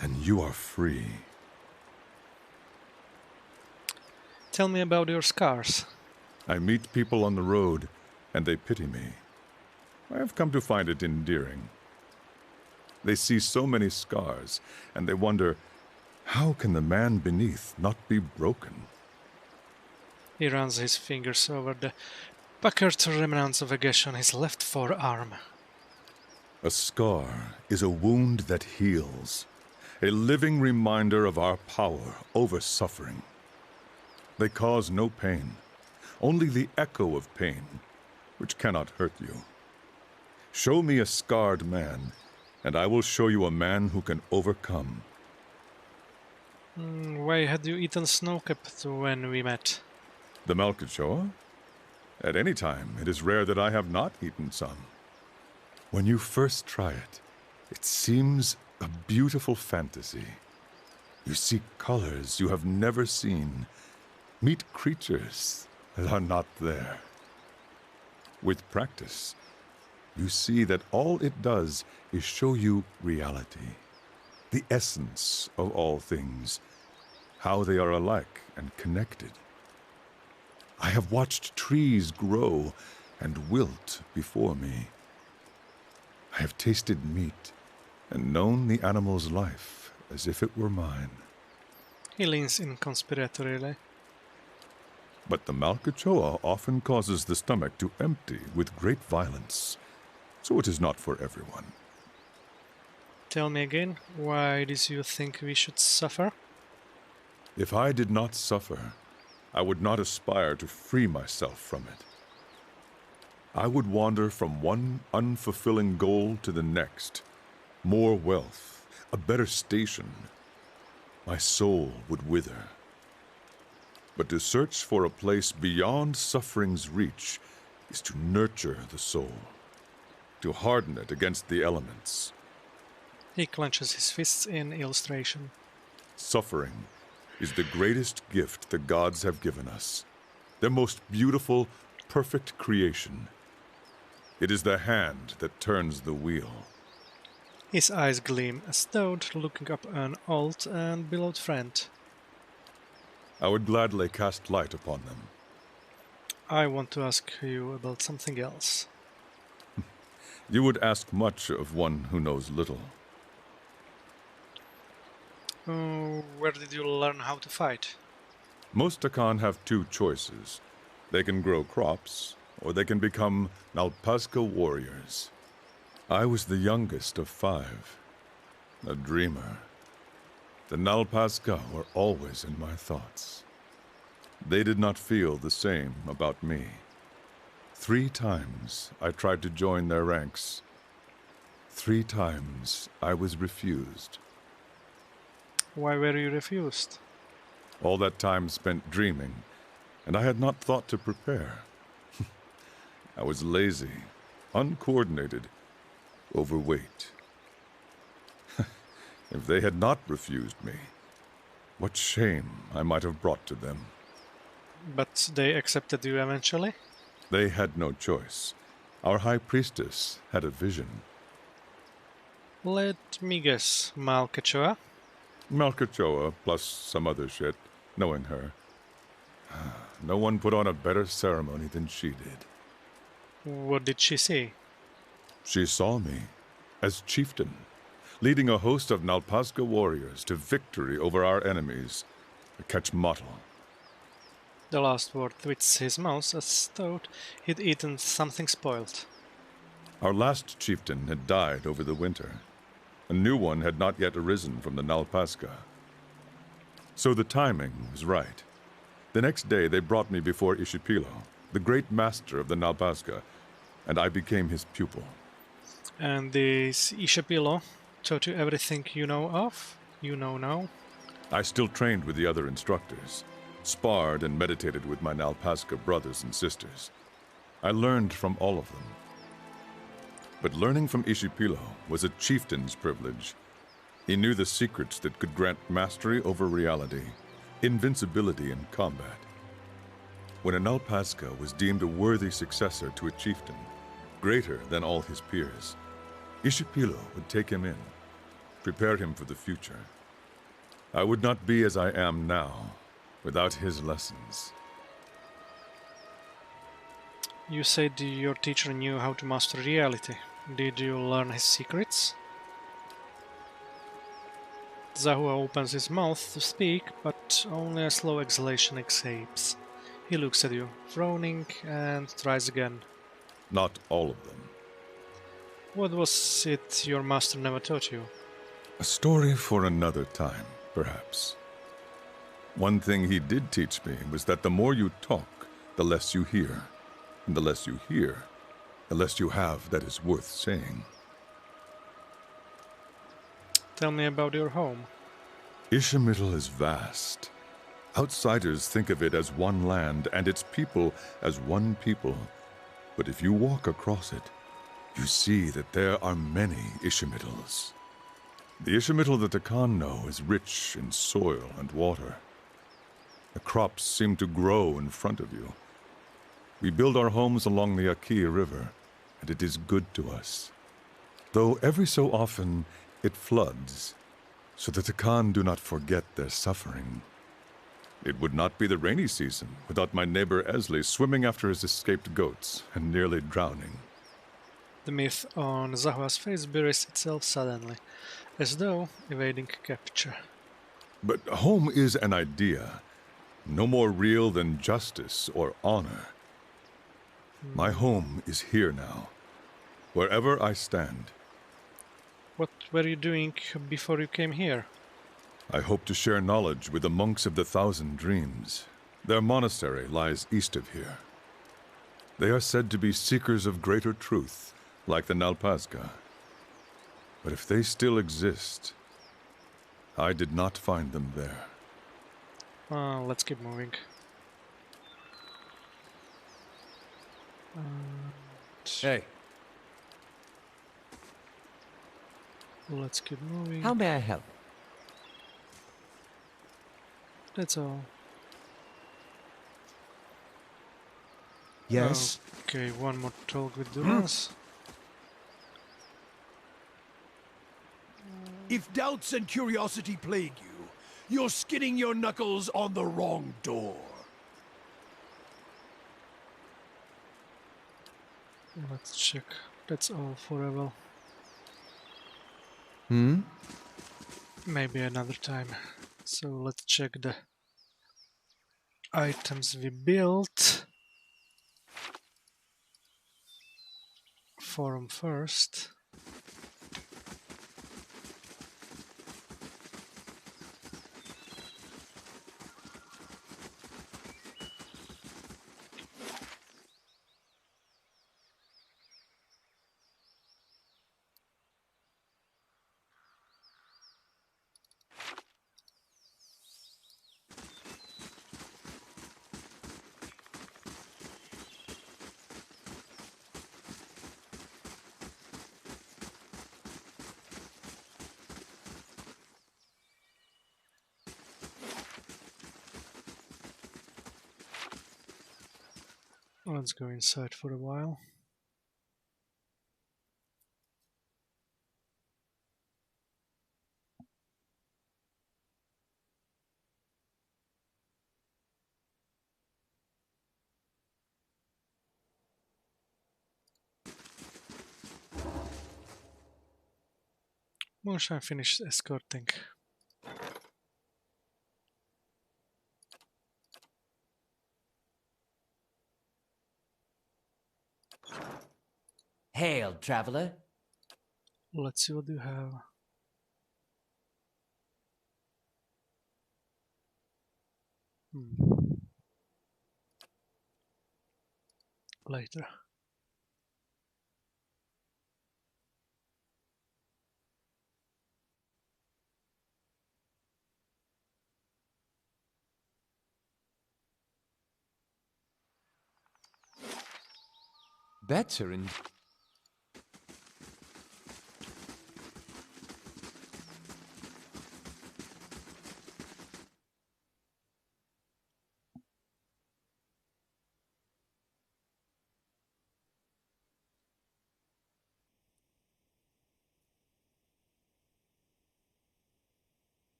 then you are free. Tell me about your scars. I meet people on the road, and they pity me. I have come to find it endearing. They see so many scars, and they wonder, how can the man beneath not be broken? He runs his fingers over the puckered remnants of a gash on his left forearm. A scar is a wound that heals, a living reminder of our power over suffering. They cause no pain, only the echo of pain, which cannot hurt you. Show me a scarred man, and I will show you a man who can overcome. Why had you eaten snowcap when we met? The Malkachoa? At any time, it is rare that I have not eaten some. When you first try it, it seems a beautiful fantasy. You see colors you have never seen, meet creatures that are not there. With practice, you see that all it does is show you reality, the essence of all things, how they are alike and connected. I have watched trees grow and wilt before me. I have tasted meat and known the animal's life as if it were mine. He leans in conspiratorially. But the Malkachoa often causes the stomach to empty with great violence, so it is not for everyone. Tell me again, why did you think we should suffer? If I did not suffer, I would not aspire to free myself from it. I would wander from one unfulfilling goal to the next. More wealth, a better station. My soul would wither. But to search for a place beyond suffering's reach is to nurture the soul, to harden it against the elements. He clenches his fists in illustration. Suffering is the greatest gift the gods have given us, their most beautiful, perfect creation. It is the hand that turns the wheel. His eyes gleam, as though looking up an old and beloved friend. I would gladly cast light upon them. I want to ask you about something else. You would ask much of one who knows little. Where did you learn how to fight? Most Takan have two choices. They can grow crops, or they can become Nalpazca warriors. I was the youngest of 5, a dreamer. The Nalpazca were always in my thoughts. They did not feel the same about me. 3 times I tried to join their ranks. 3 times I was refused. Why were you refused? All that time spent dreaming, and I had not thought to prepare. I was lazy, uncoordinated, overweight. If they had not refused me, what shame I might have brought to them. But they accepted you eventually? They had no choice. Our high priestess had a vision. Let me guess, Malkachoa? Malkachoa plus some other shit, knowing her. No one put on a better ceremony than she did. What did she see? She saw me as chieftain, leading a host of Nalpazca warriors to victory over our enemies, the Quetzmatl. The last word twitched his mouth as though he'd eaten something spoiled. Our last chieftain had died over the winter. A new one had not yet arisen from the Nalpazca. So the timing was right. The next day they brought me before Ishipilo, the great master of the Nalpazca, and I became his pupil. And this Ishapilo taught you everything you know of? You know now? I still trained with the other instructors, sparred and meditated with my Nalpazca brothers and sisters. I learned from all of them. But learning from Ishipilo was a chieftain's privilege. He knew the secrets that could grant mastery over reality, invincibility in combat. When a Nalpazca was deemed a worthy successor to a chieftain, greater than all his peers, Ishipilo would take him in, prepare him for the future. I would not be as I am now without his lessons. You said your teacher knew how to master reality. Did you learn his secrets? Zahua opens his mouth to speak, but only a slow exhalation escapes. He looks at you, frowning, and tries again. Not all of them. What was it your master never taught you? A story for another time, perhaps. One thing he did teach me was that the more you talk, the less you hear. And the less you hear, the less you have that is worth saying. Tell me about your home. Ishamael is vast. Outsiders think of it as one land and its people as one people. But if you walk across it, you see that there are many Ishamaels. The Ishamael that the Khan know is rich in soil and water. The crops seem to grow in front of you. We build our homes along the Aki River, and it is good to us. Though every so often it floods, so that the Khan do not forget their suffering. It would not be the rainy season without my neighbor Esley swimming after his escaped goats and nearly drowning. The myth on Zahua's face buries itself suddenly, as though evading capture. But home is an idea, no more real than justice or honor. My home is here now, wherever I stand. What were you doing before you came here? I hope to share knowledge with the monks of the Thousand Dreams. Their monastery lies east of here. They are said to be seekers of greater truth, like the Nalpazga. But if they still exist, I did not find them there. Let's keep moving. Hey, Let's keep moving. How may I help? That's all. yes? Okay, one more talk with Duras. If doubts and curiosity plague you, you're skidding your knuckles on the wrong door. Let's check. That's all for a while. Maybe another time. So let's check the items we built. Forum first. Let's go inside for a while. Once I finish escorting. Hail, traveler. Let's see what you have. Later. Better in...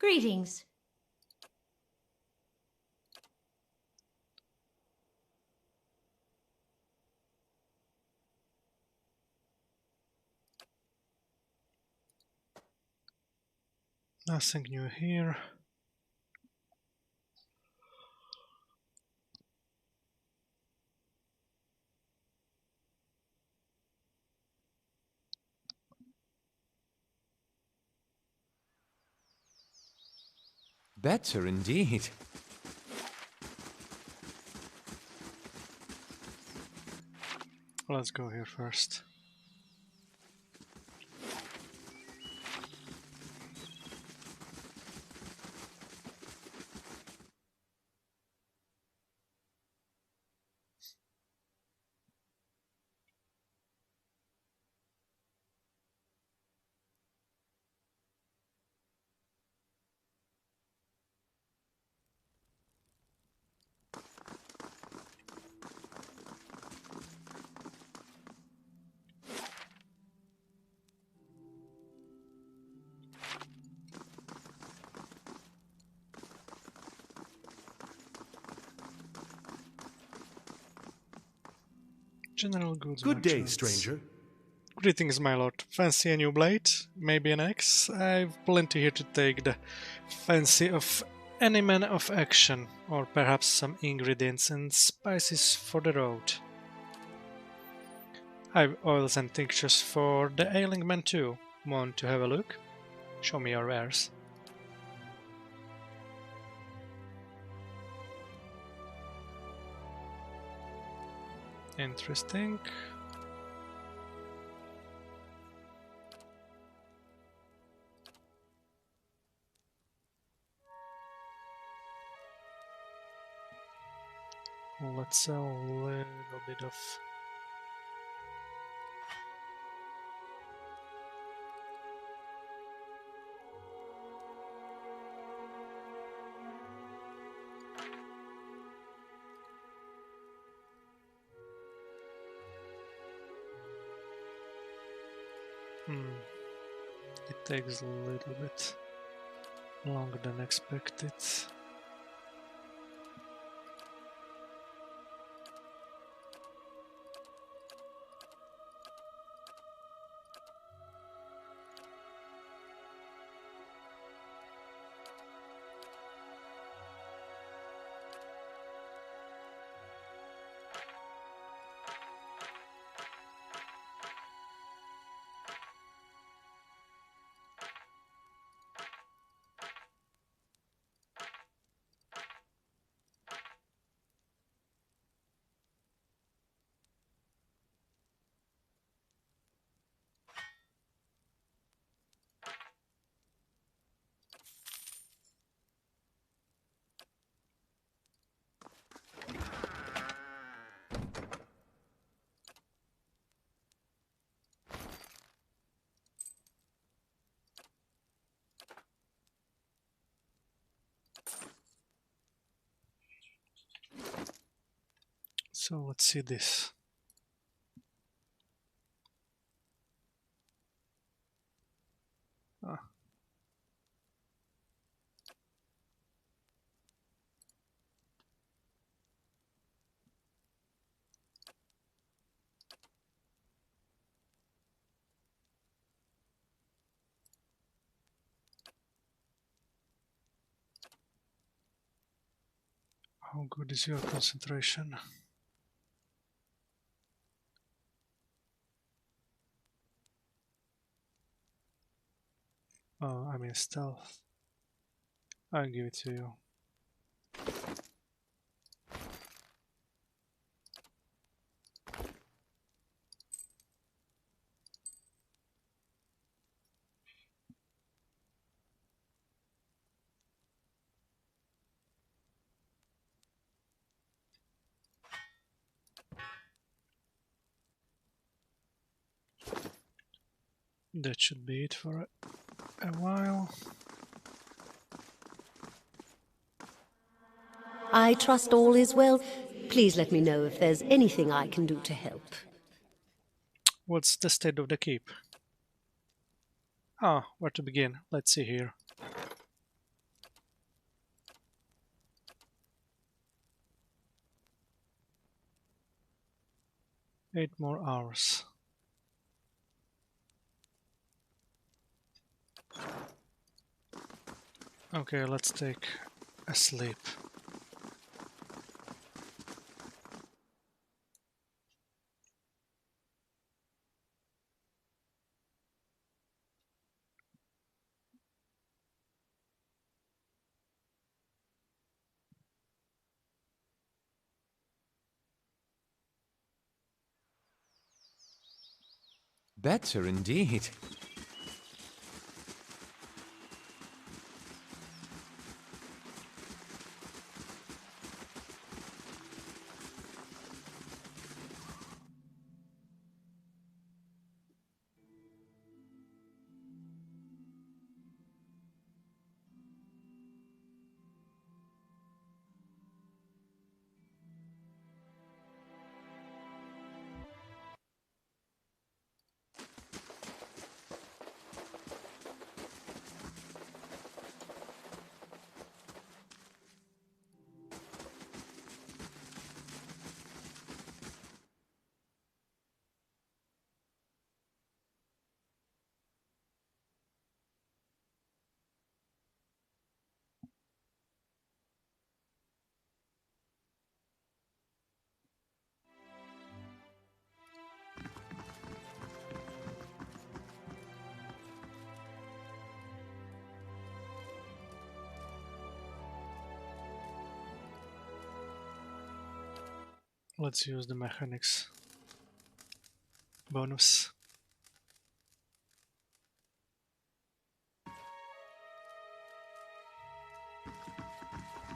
Greetings. Nothing new here. Better indeed. Let's go here first. General goods Good day, merchants. stranger. Greetings, my lord. Fancy a new blade? Maybe an axe? I've plenty here to take the fancy of any man of action, or perhaps some ingredients and spices for the road. I've oils and tinctures for the ailing man too. Want to have a look? Show me your wares. Interesting. Let's sell a little bit of it takes a little bit longer than expected. So let's see this. Ah. How good is your concentration? Oh, I mean stealth. I'll give it to you. That should be it for a while. I trust all is well. Please let me know if there's anything I can do to help. What's the state of the keep? Ah, where to begin? Let's see here. Eight more hours. Okay, let's take a sleep. Better indeed. Let's use the mechanics bonus.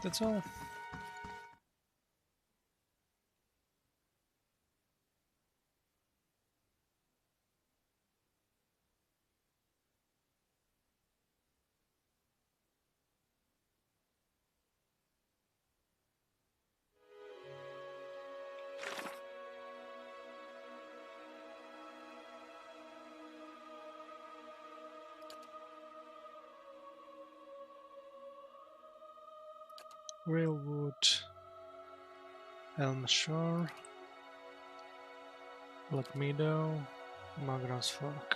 That's all. Railwood, Elm Shore, Black Meadow, Magran's Fork.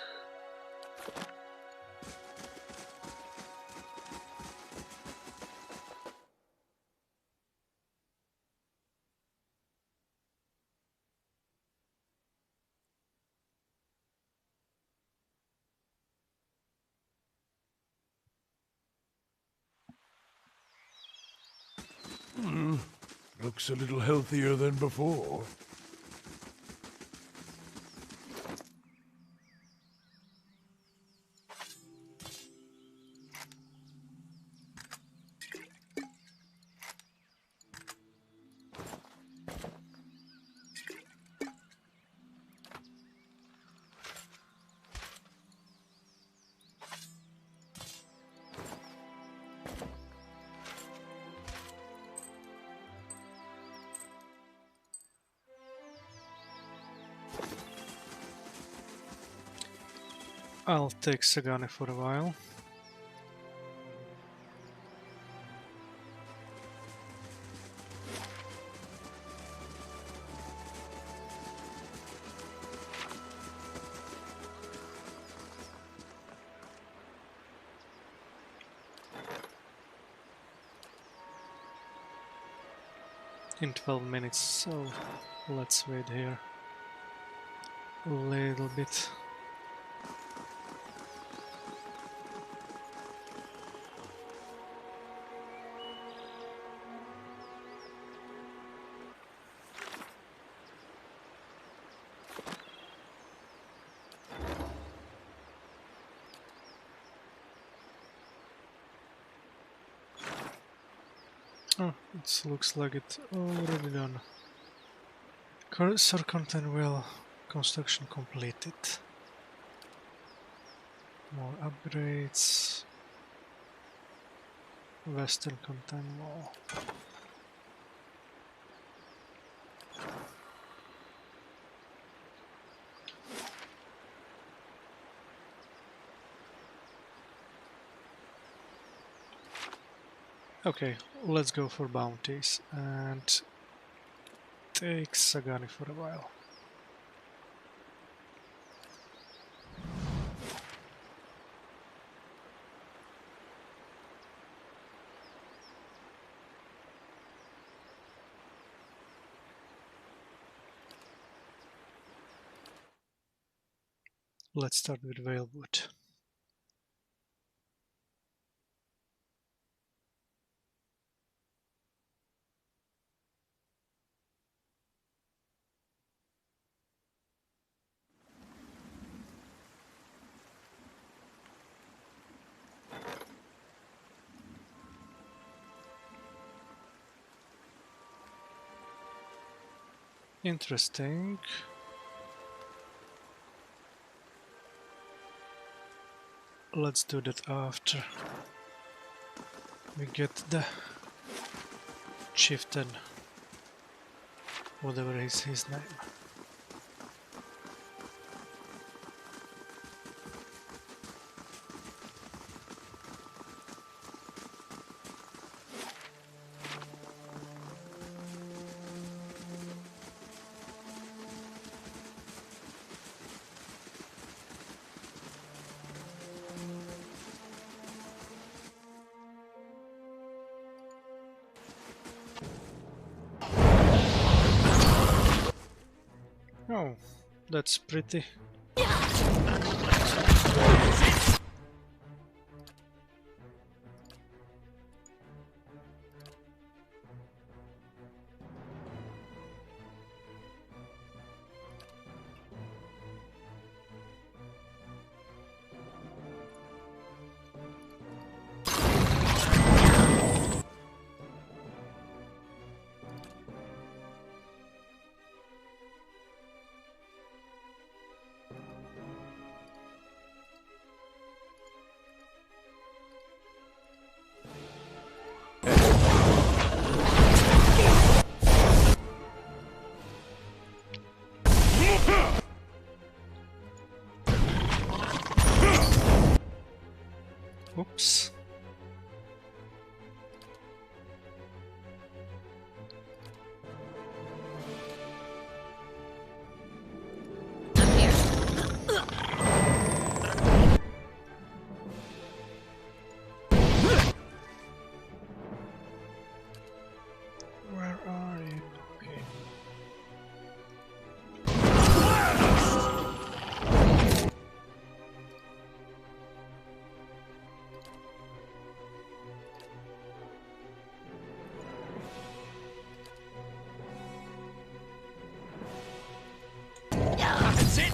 Looks a little healthier than before. I'll take Sagani for a while. In 12 minutes, so let's wait here a little bit. Oh, it looks like it's already done. Cursor content wheel construction completed. More upgrades. Western content wall. Okay, let's go for bounties and take Sagani for a while. Let's start with Whalewood. Interesting. Let's do that after we get the chieftain, whatever is his name. Oh, that's pretty. Oops. Where are you? Okay. That's it!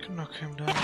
Can knock him down.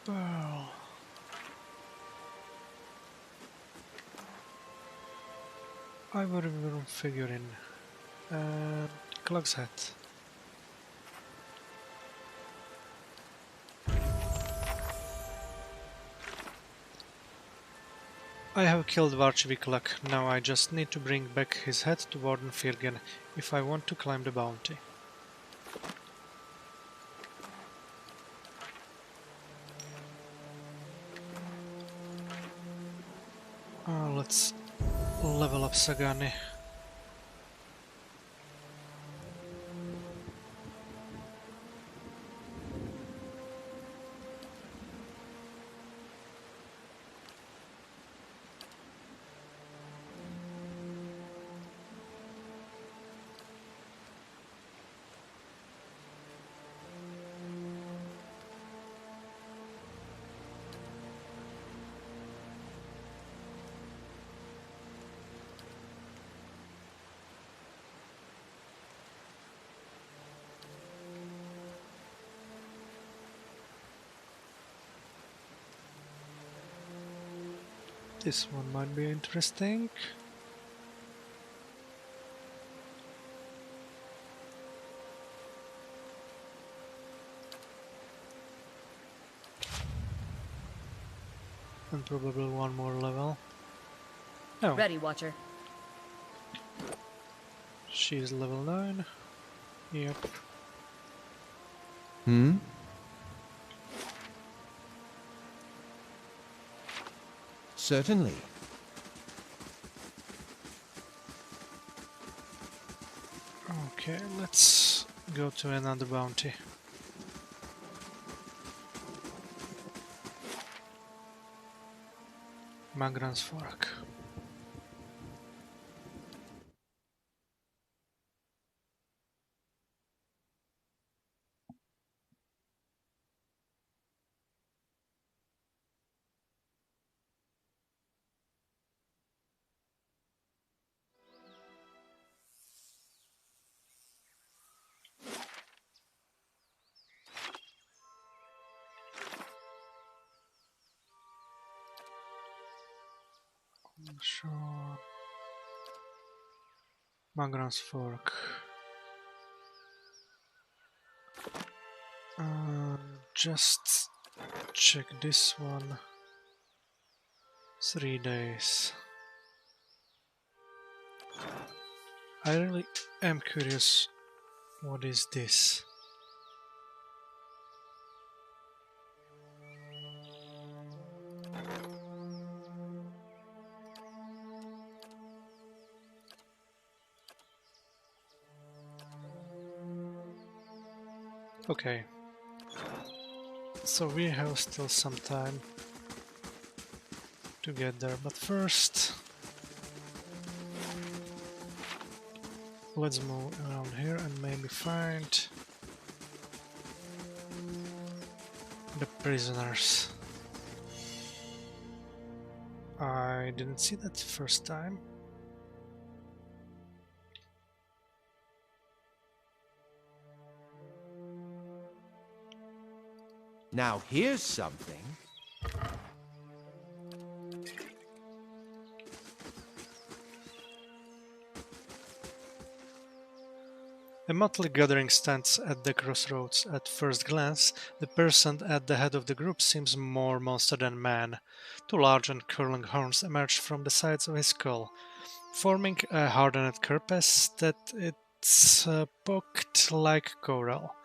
Well, I would have figuring and Clog's hat. I have killed Varchiviklak, now I just need to bring back his head to Warden Firgen if I want to climb the bounty. Let's level up Sagani. This one might be interesting. And probably one more level. No. Ready, Watcher. She's level 9. Yep. Hmm? Certainly. Okay, let's go to another bounty. Magran's Fork. Sure. Magran's Fork. Just check this one. 3 days. I really am curious, what is this? Okay, so we have still some time to get there, but first let's move around here and maybe find the prisoners. I didn't see that first time. Now here's something. A motley gathering stands at the crossroads. At first glance, the person at the head of the group seems more monster than man. Two large and curling horns emerge from the sides of his skull, forming a hardened carapace that it's poked like coral.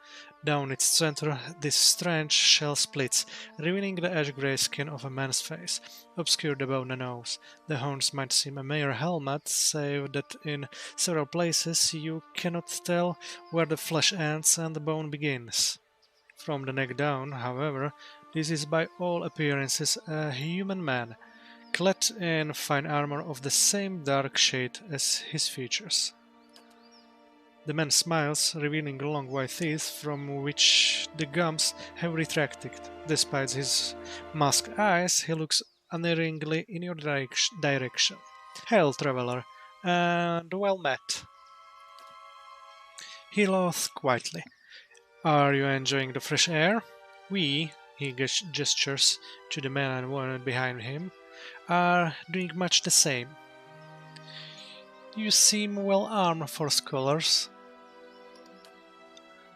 Down its center, this strange shell splits, revealing the ash-gray skin of a man's face, obscured above the nose. The horns might seem a mere helmet, save that in several places you cannot tell where the flesh ends and the bone begins. From the neck down, however, this is by all appearances a human man, clad in fine armor of the same dark shade as his features. The man smiles, revealing long white teeth from which the gums have retracted. Despite his masked eyes, he looks unerringly in your direction. Hail, traveler, and well met. He laughs quietly. Are you enjoying the fresh air? We, he gestures to the man and woman behind him, are doing much the same. You seem well armed for scholars.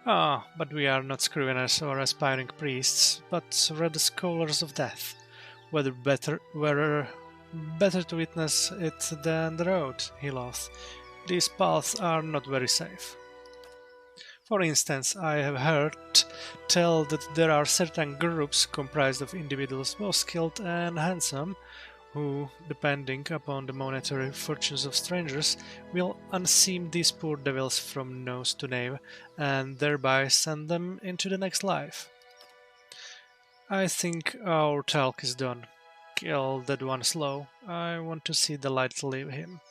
Ah, but we are not scriveners or aspiring priests, but rather scholars of death. Whether better to witness it than the road, he laughs. These paths are not very safe. For instance, I have heard tell that there are certain groups comprised of individuals both skilled and handsome, who, depending upon the monetary fortunes of strangers, will unseam these poor devils from nose to nape, and thereby send them into the next life. I think our talk is done. Kill that one slow. I want to see the light leave him.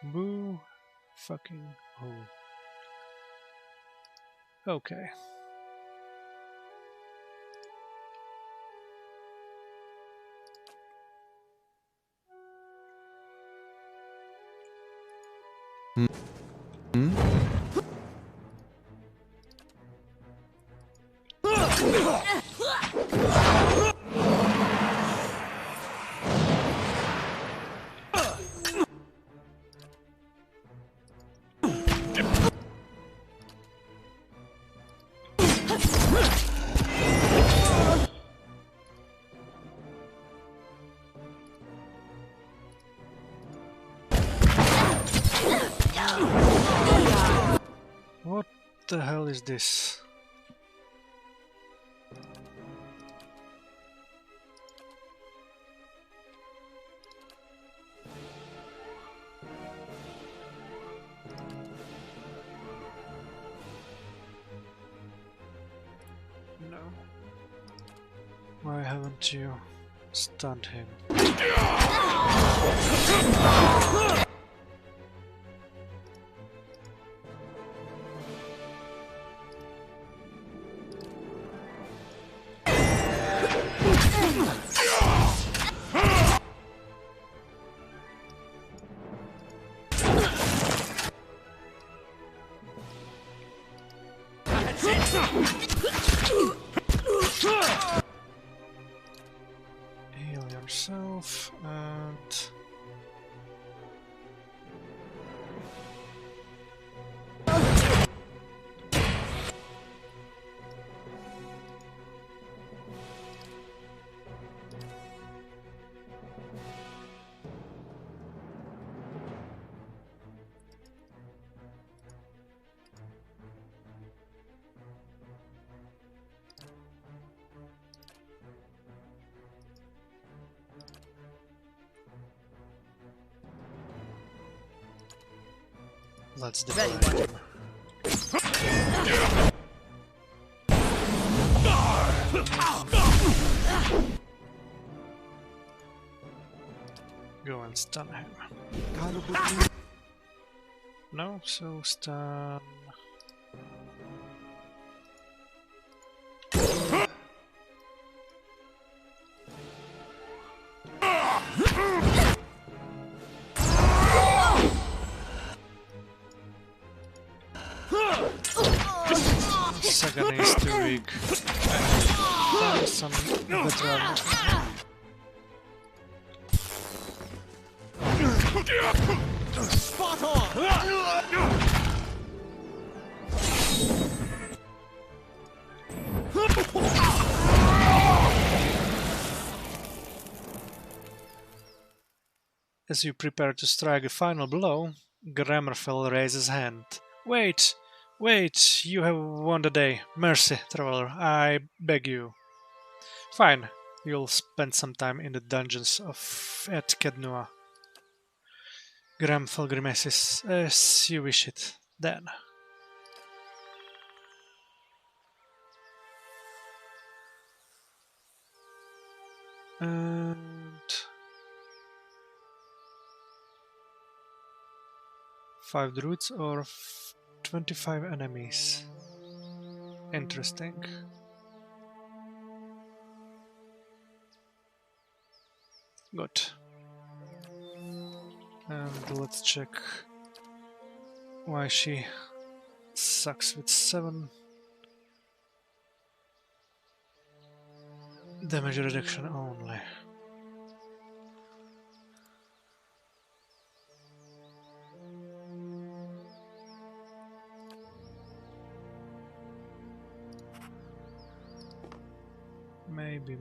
Boo fucking who. Okay. the hell is this? No. Why haven't you stunned him? Heal yourself and... Let's divide him. Go and stun him. No, so stun. Second is too weak. Find some better. Spot on! As you prepare to strike a final blow, Grammerfell raises hand. Wait! Wait! You have won the day. Mercy, traveler, I beg you. Fine, you'll spend some time in the dungeons at Kednua. Gramfell grimaces. As you wish it, then. And... 5 druids or 25 enemies. Interesting. Good. And let's check why she sucks with 7 damage reduction only.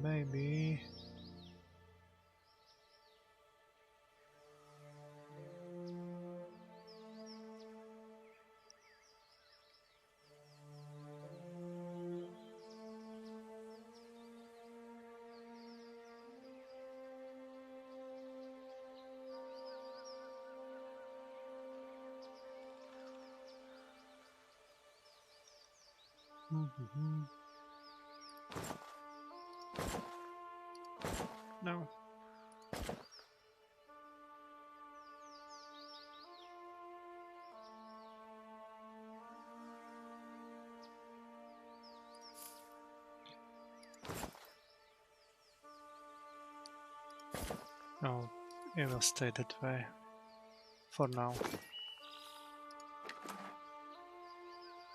Maybe. No. No, it will stay that way for now.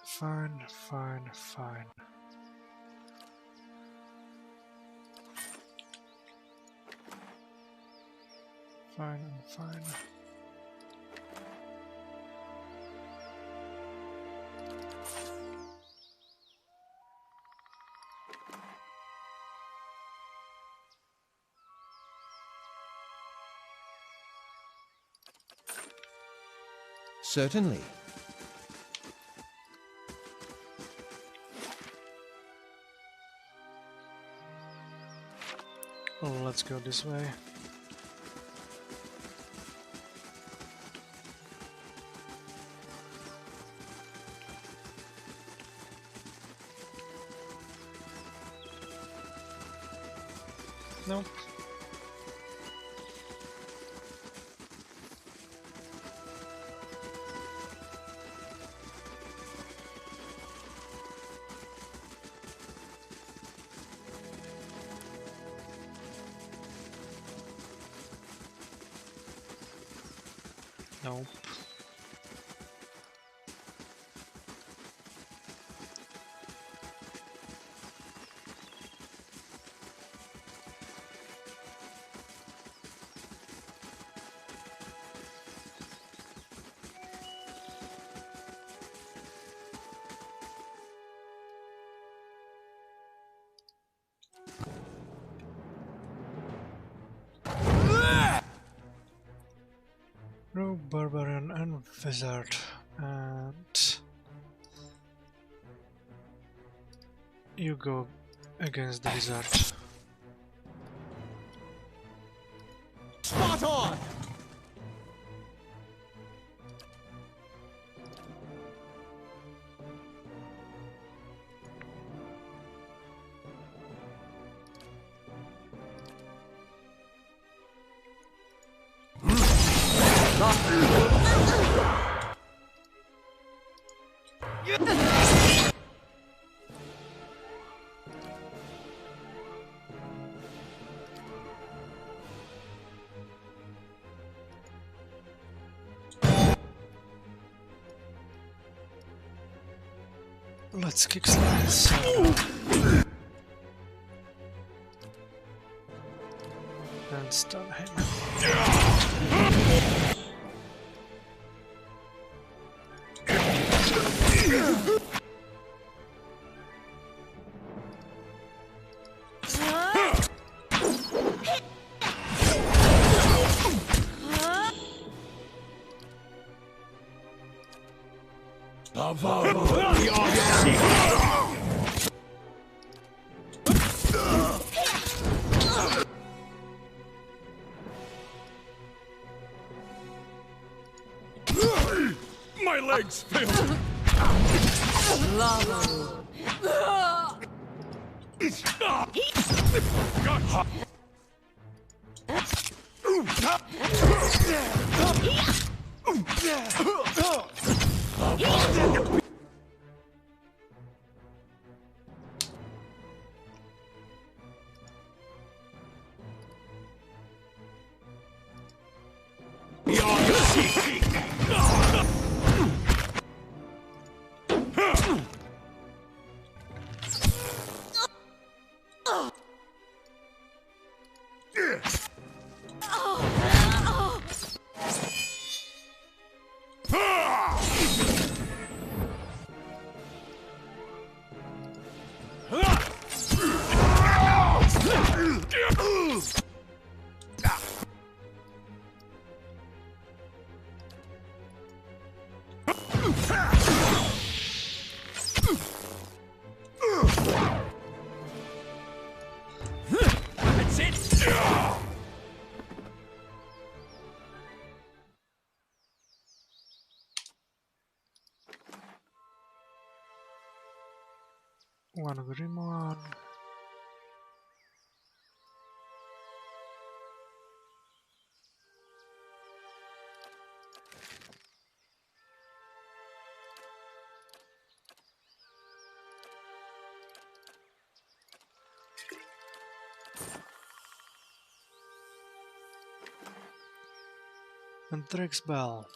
Fine. Fine. Certainly. let's go this way. Nope. Nope. Rogue, Barbarian and Wizard, and you go against the Wizard. Spot on! Let's kick slides. And stun him. My legs failed. That's it! One Grimoire. And Trix Bell.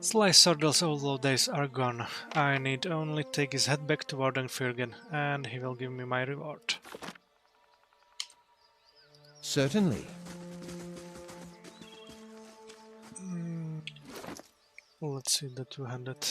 Slice Sordell's old days are gone. I need only take his head back to Wardenfyrgen, and he will give me my reward. Certainly. Let's see the two-handed.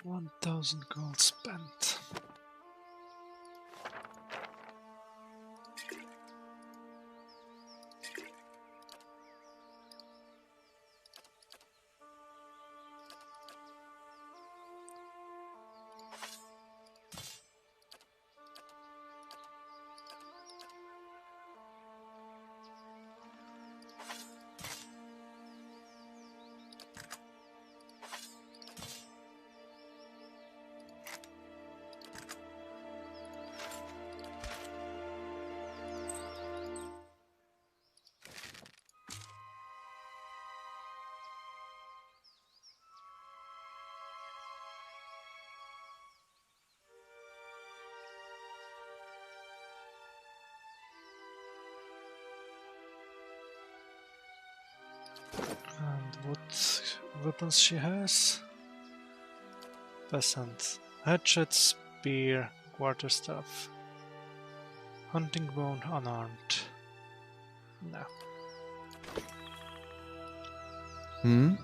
1,000 gold spent. And what weapons she has? Peasant. Hatchet, spear, quarterstaff. Hunting bone, unarmed. No. Hmm?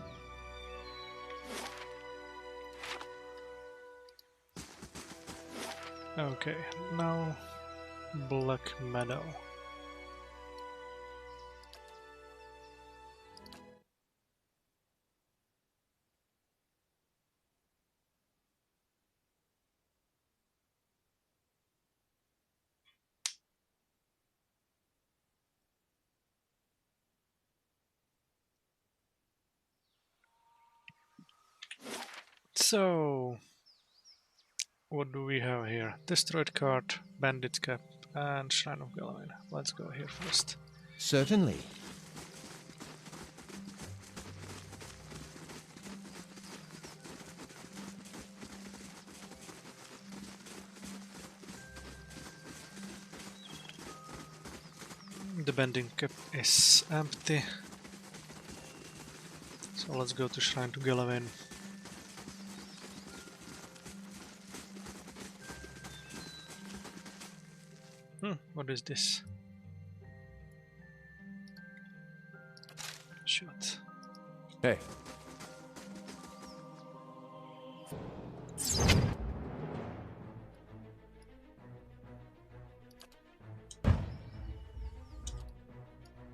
Okay, now Black Meadow. So, what do we have here? Destroyed cart, bandit cap, and Shrine of Galavin. Let's go here first. Certainly. The bending cap is empty. So let's go to Shrine to Galavin. What is this? Shit. Hey.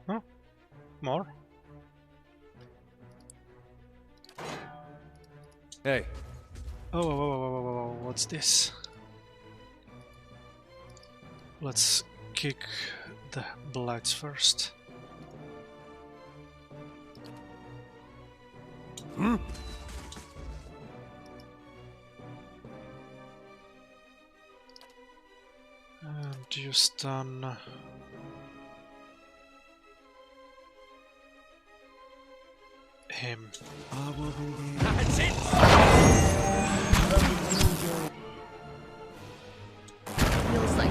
Huh? More? Hey. Oh, what's this? Let's kick the blights first. And you stun. Him. That's it! Feels like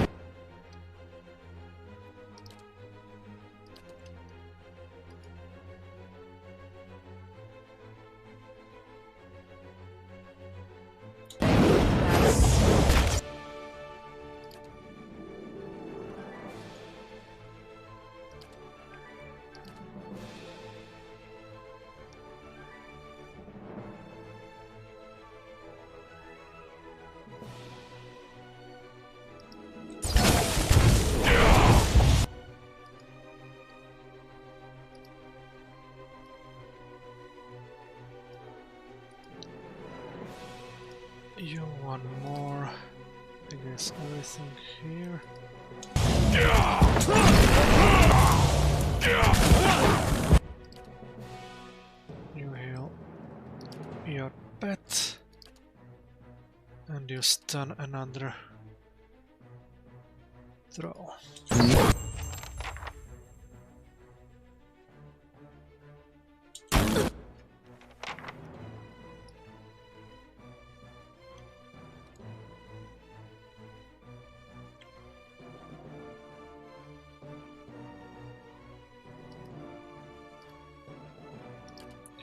You want more? I guess everything here. You heal your pet. And you stun another throw.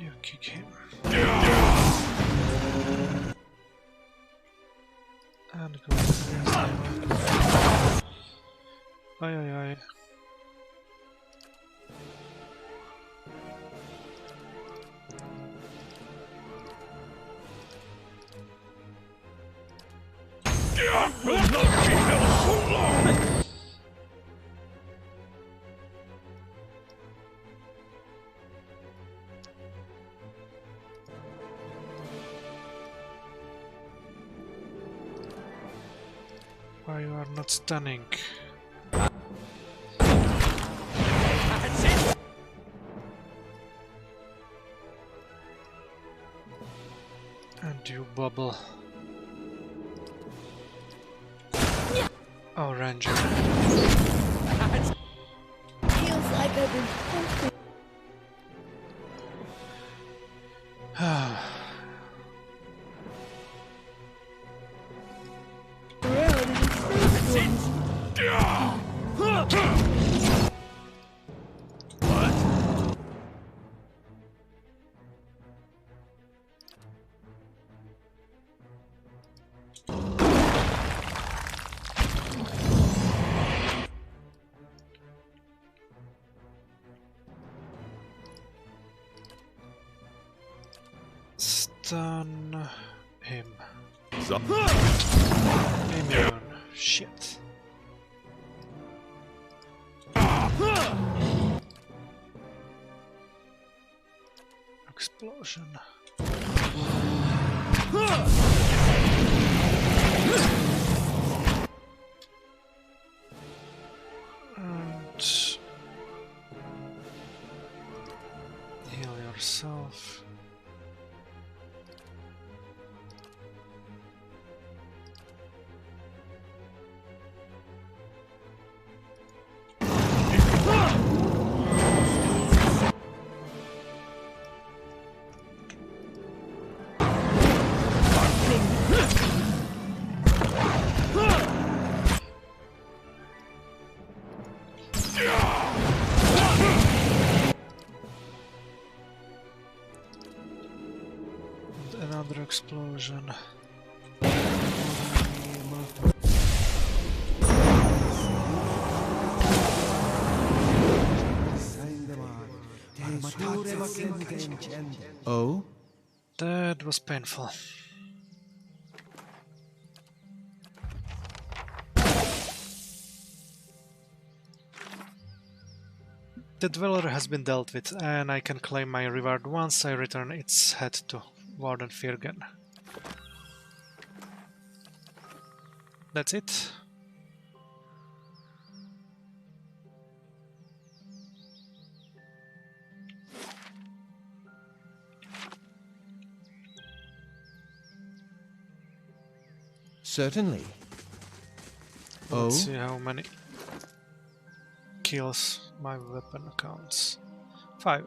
You kick him. And go against him. Aye. will not be held for long! Why you are not stunning? And you bubble. Oh, Ranger. Feels like I've been hoping. Stun him. Zap. Immune. Shit. Explosion. And heal yourself. And another explosion. Oh? That was painful. The Dweller has been dealt with, and I can claim my reward once I return its head to Warden Firgen. That's it. Certainly. Oh? Let's see how many kills my weapon counts. 5.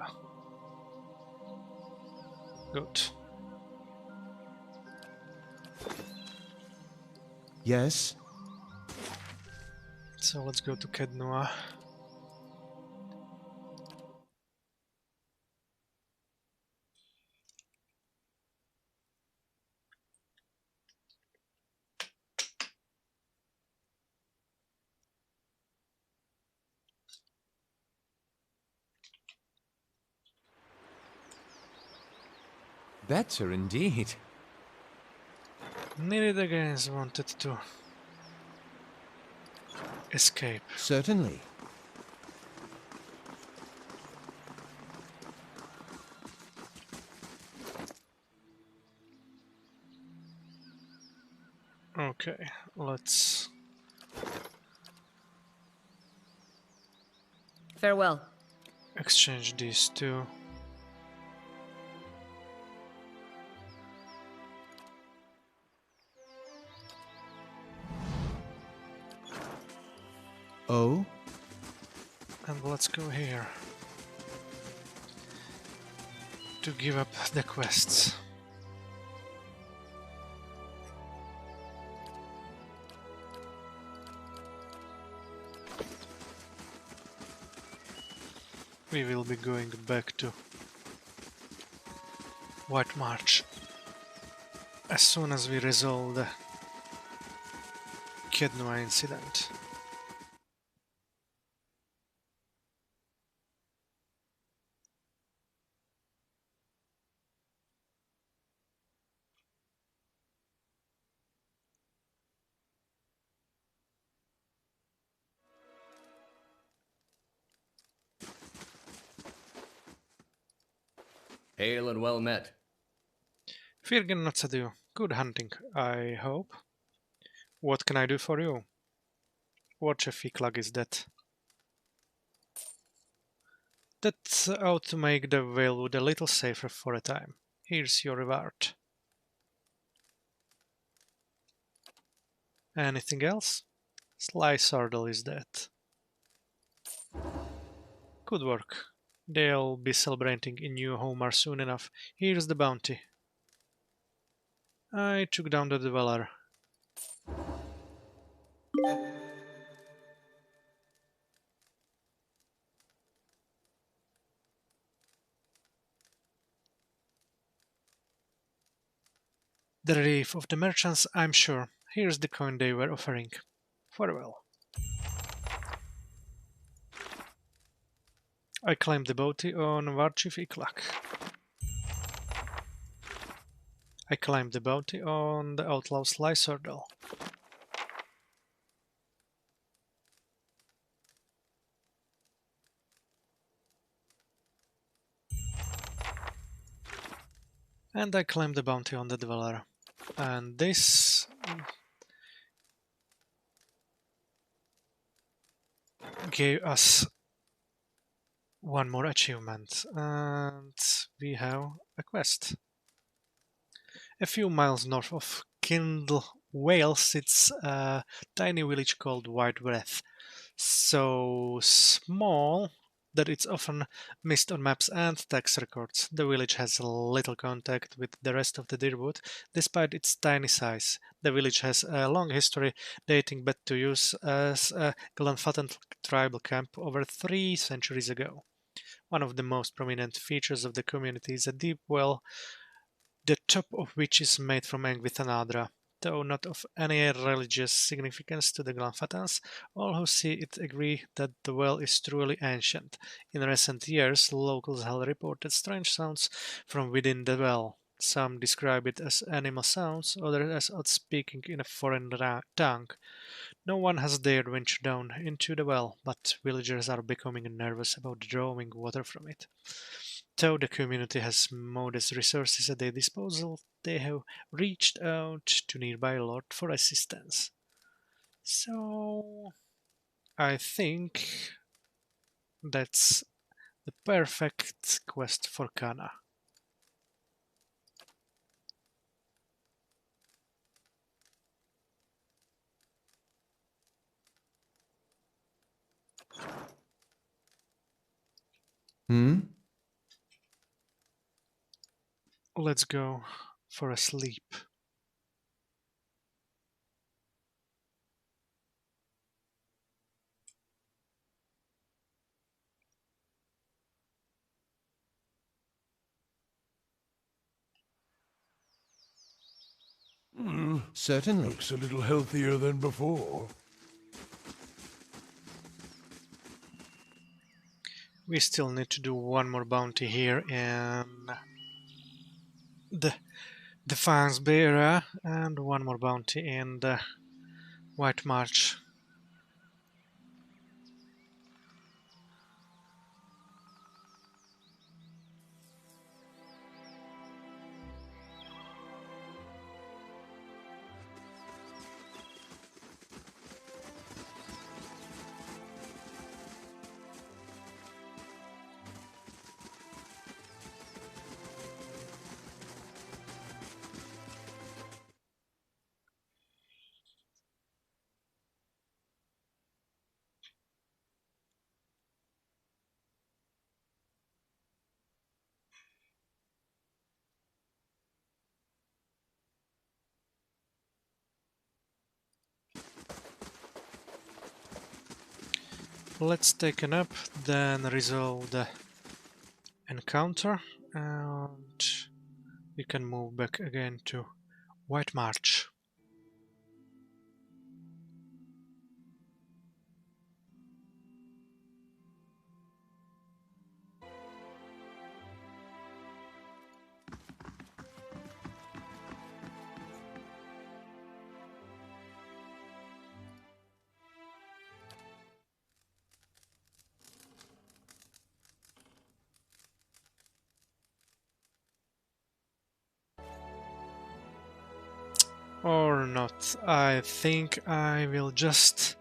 Good. Yes? So let's go to Kednua. Better indeed. Nearly the guys wanted to escape. Certainly. Okay, let's... Farewell. exchange these two. Oh? And let's go here. To give up the quests. We will be going back to White March as soon as we resolve the Kednua incident. Hail and well met. Firgen not adieu. Good hunting, I hope. What can I do for you? What a ficlag is that? That ought to make the Whalewood a little safer for a time. Here's your reward. Anything else? Sly Sardel is dead. Good work. They'll be celebrating in New Homer soon enough. Here's the bounty. I took down the Dweller. The relief of the merchants, I'm sure. Here's the coin they were offering. Farewell. I claimed the bounty on Varchiv Iklak. I claimed the bounty on the outlaw Sly Sardel. And I claimed the bounty on the Dweller. And this gave us one more achievement. And we have a quest. A few miles north of Kindle, Wales, sits a tiny village called White Breath. So small that it's often missed on maps and tax records. The village has little contact with the rest of the Deerwood, despite its tiny size. The village has a long history dating back to use as a Glenfattan tribal camp over 3 centuries ago. One of the most prominent features of the community is a deep well, the top of which is made from Angvitanadra. Though not of any religious significance to the Glenfattans, all who see it agree that the well is truly ancient. In recent years, locals have reported strange sounds from within the well. Some describe it as animal sounds, others as odd speaking in a foreign tongue. No one has dared venture down into the well, but villagers are becoming nervous about drawing water from it. Though the community has modest resources at their disposal, they have reached out to nearby Lord for assistance. So, I think that's the perfect quest for Kana. Hmm? Let's go for a sleep. Certainly. Looks a little healthier than before. We still need to do one more bounty here in the Defiance Bearer and one more bounty in the White March. Let's take a nap, then resolve the encounter, and we can move back again to White March. or not. I think I will just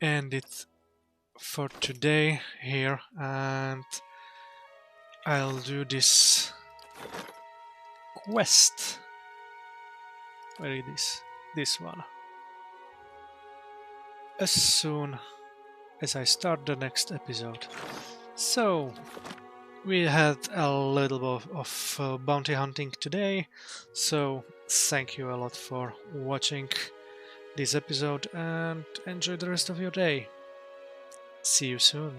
end it for today here, and I'll do this quest. Where is this? This one. As soon as I start the next episode. So, we had a little bit of bounty hunting today, so thank you a lot for watching this episode and enjoy the rest of your day. See you soon.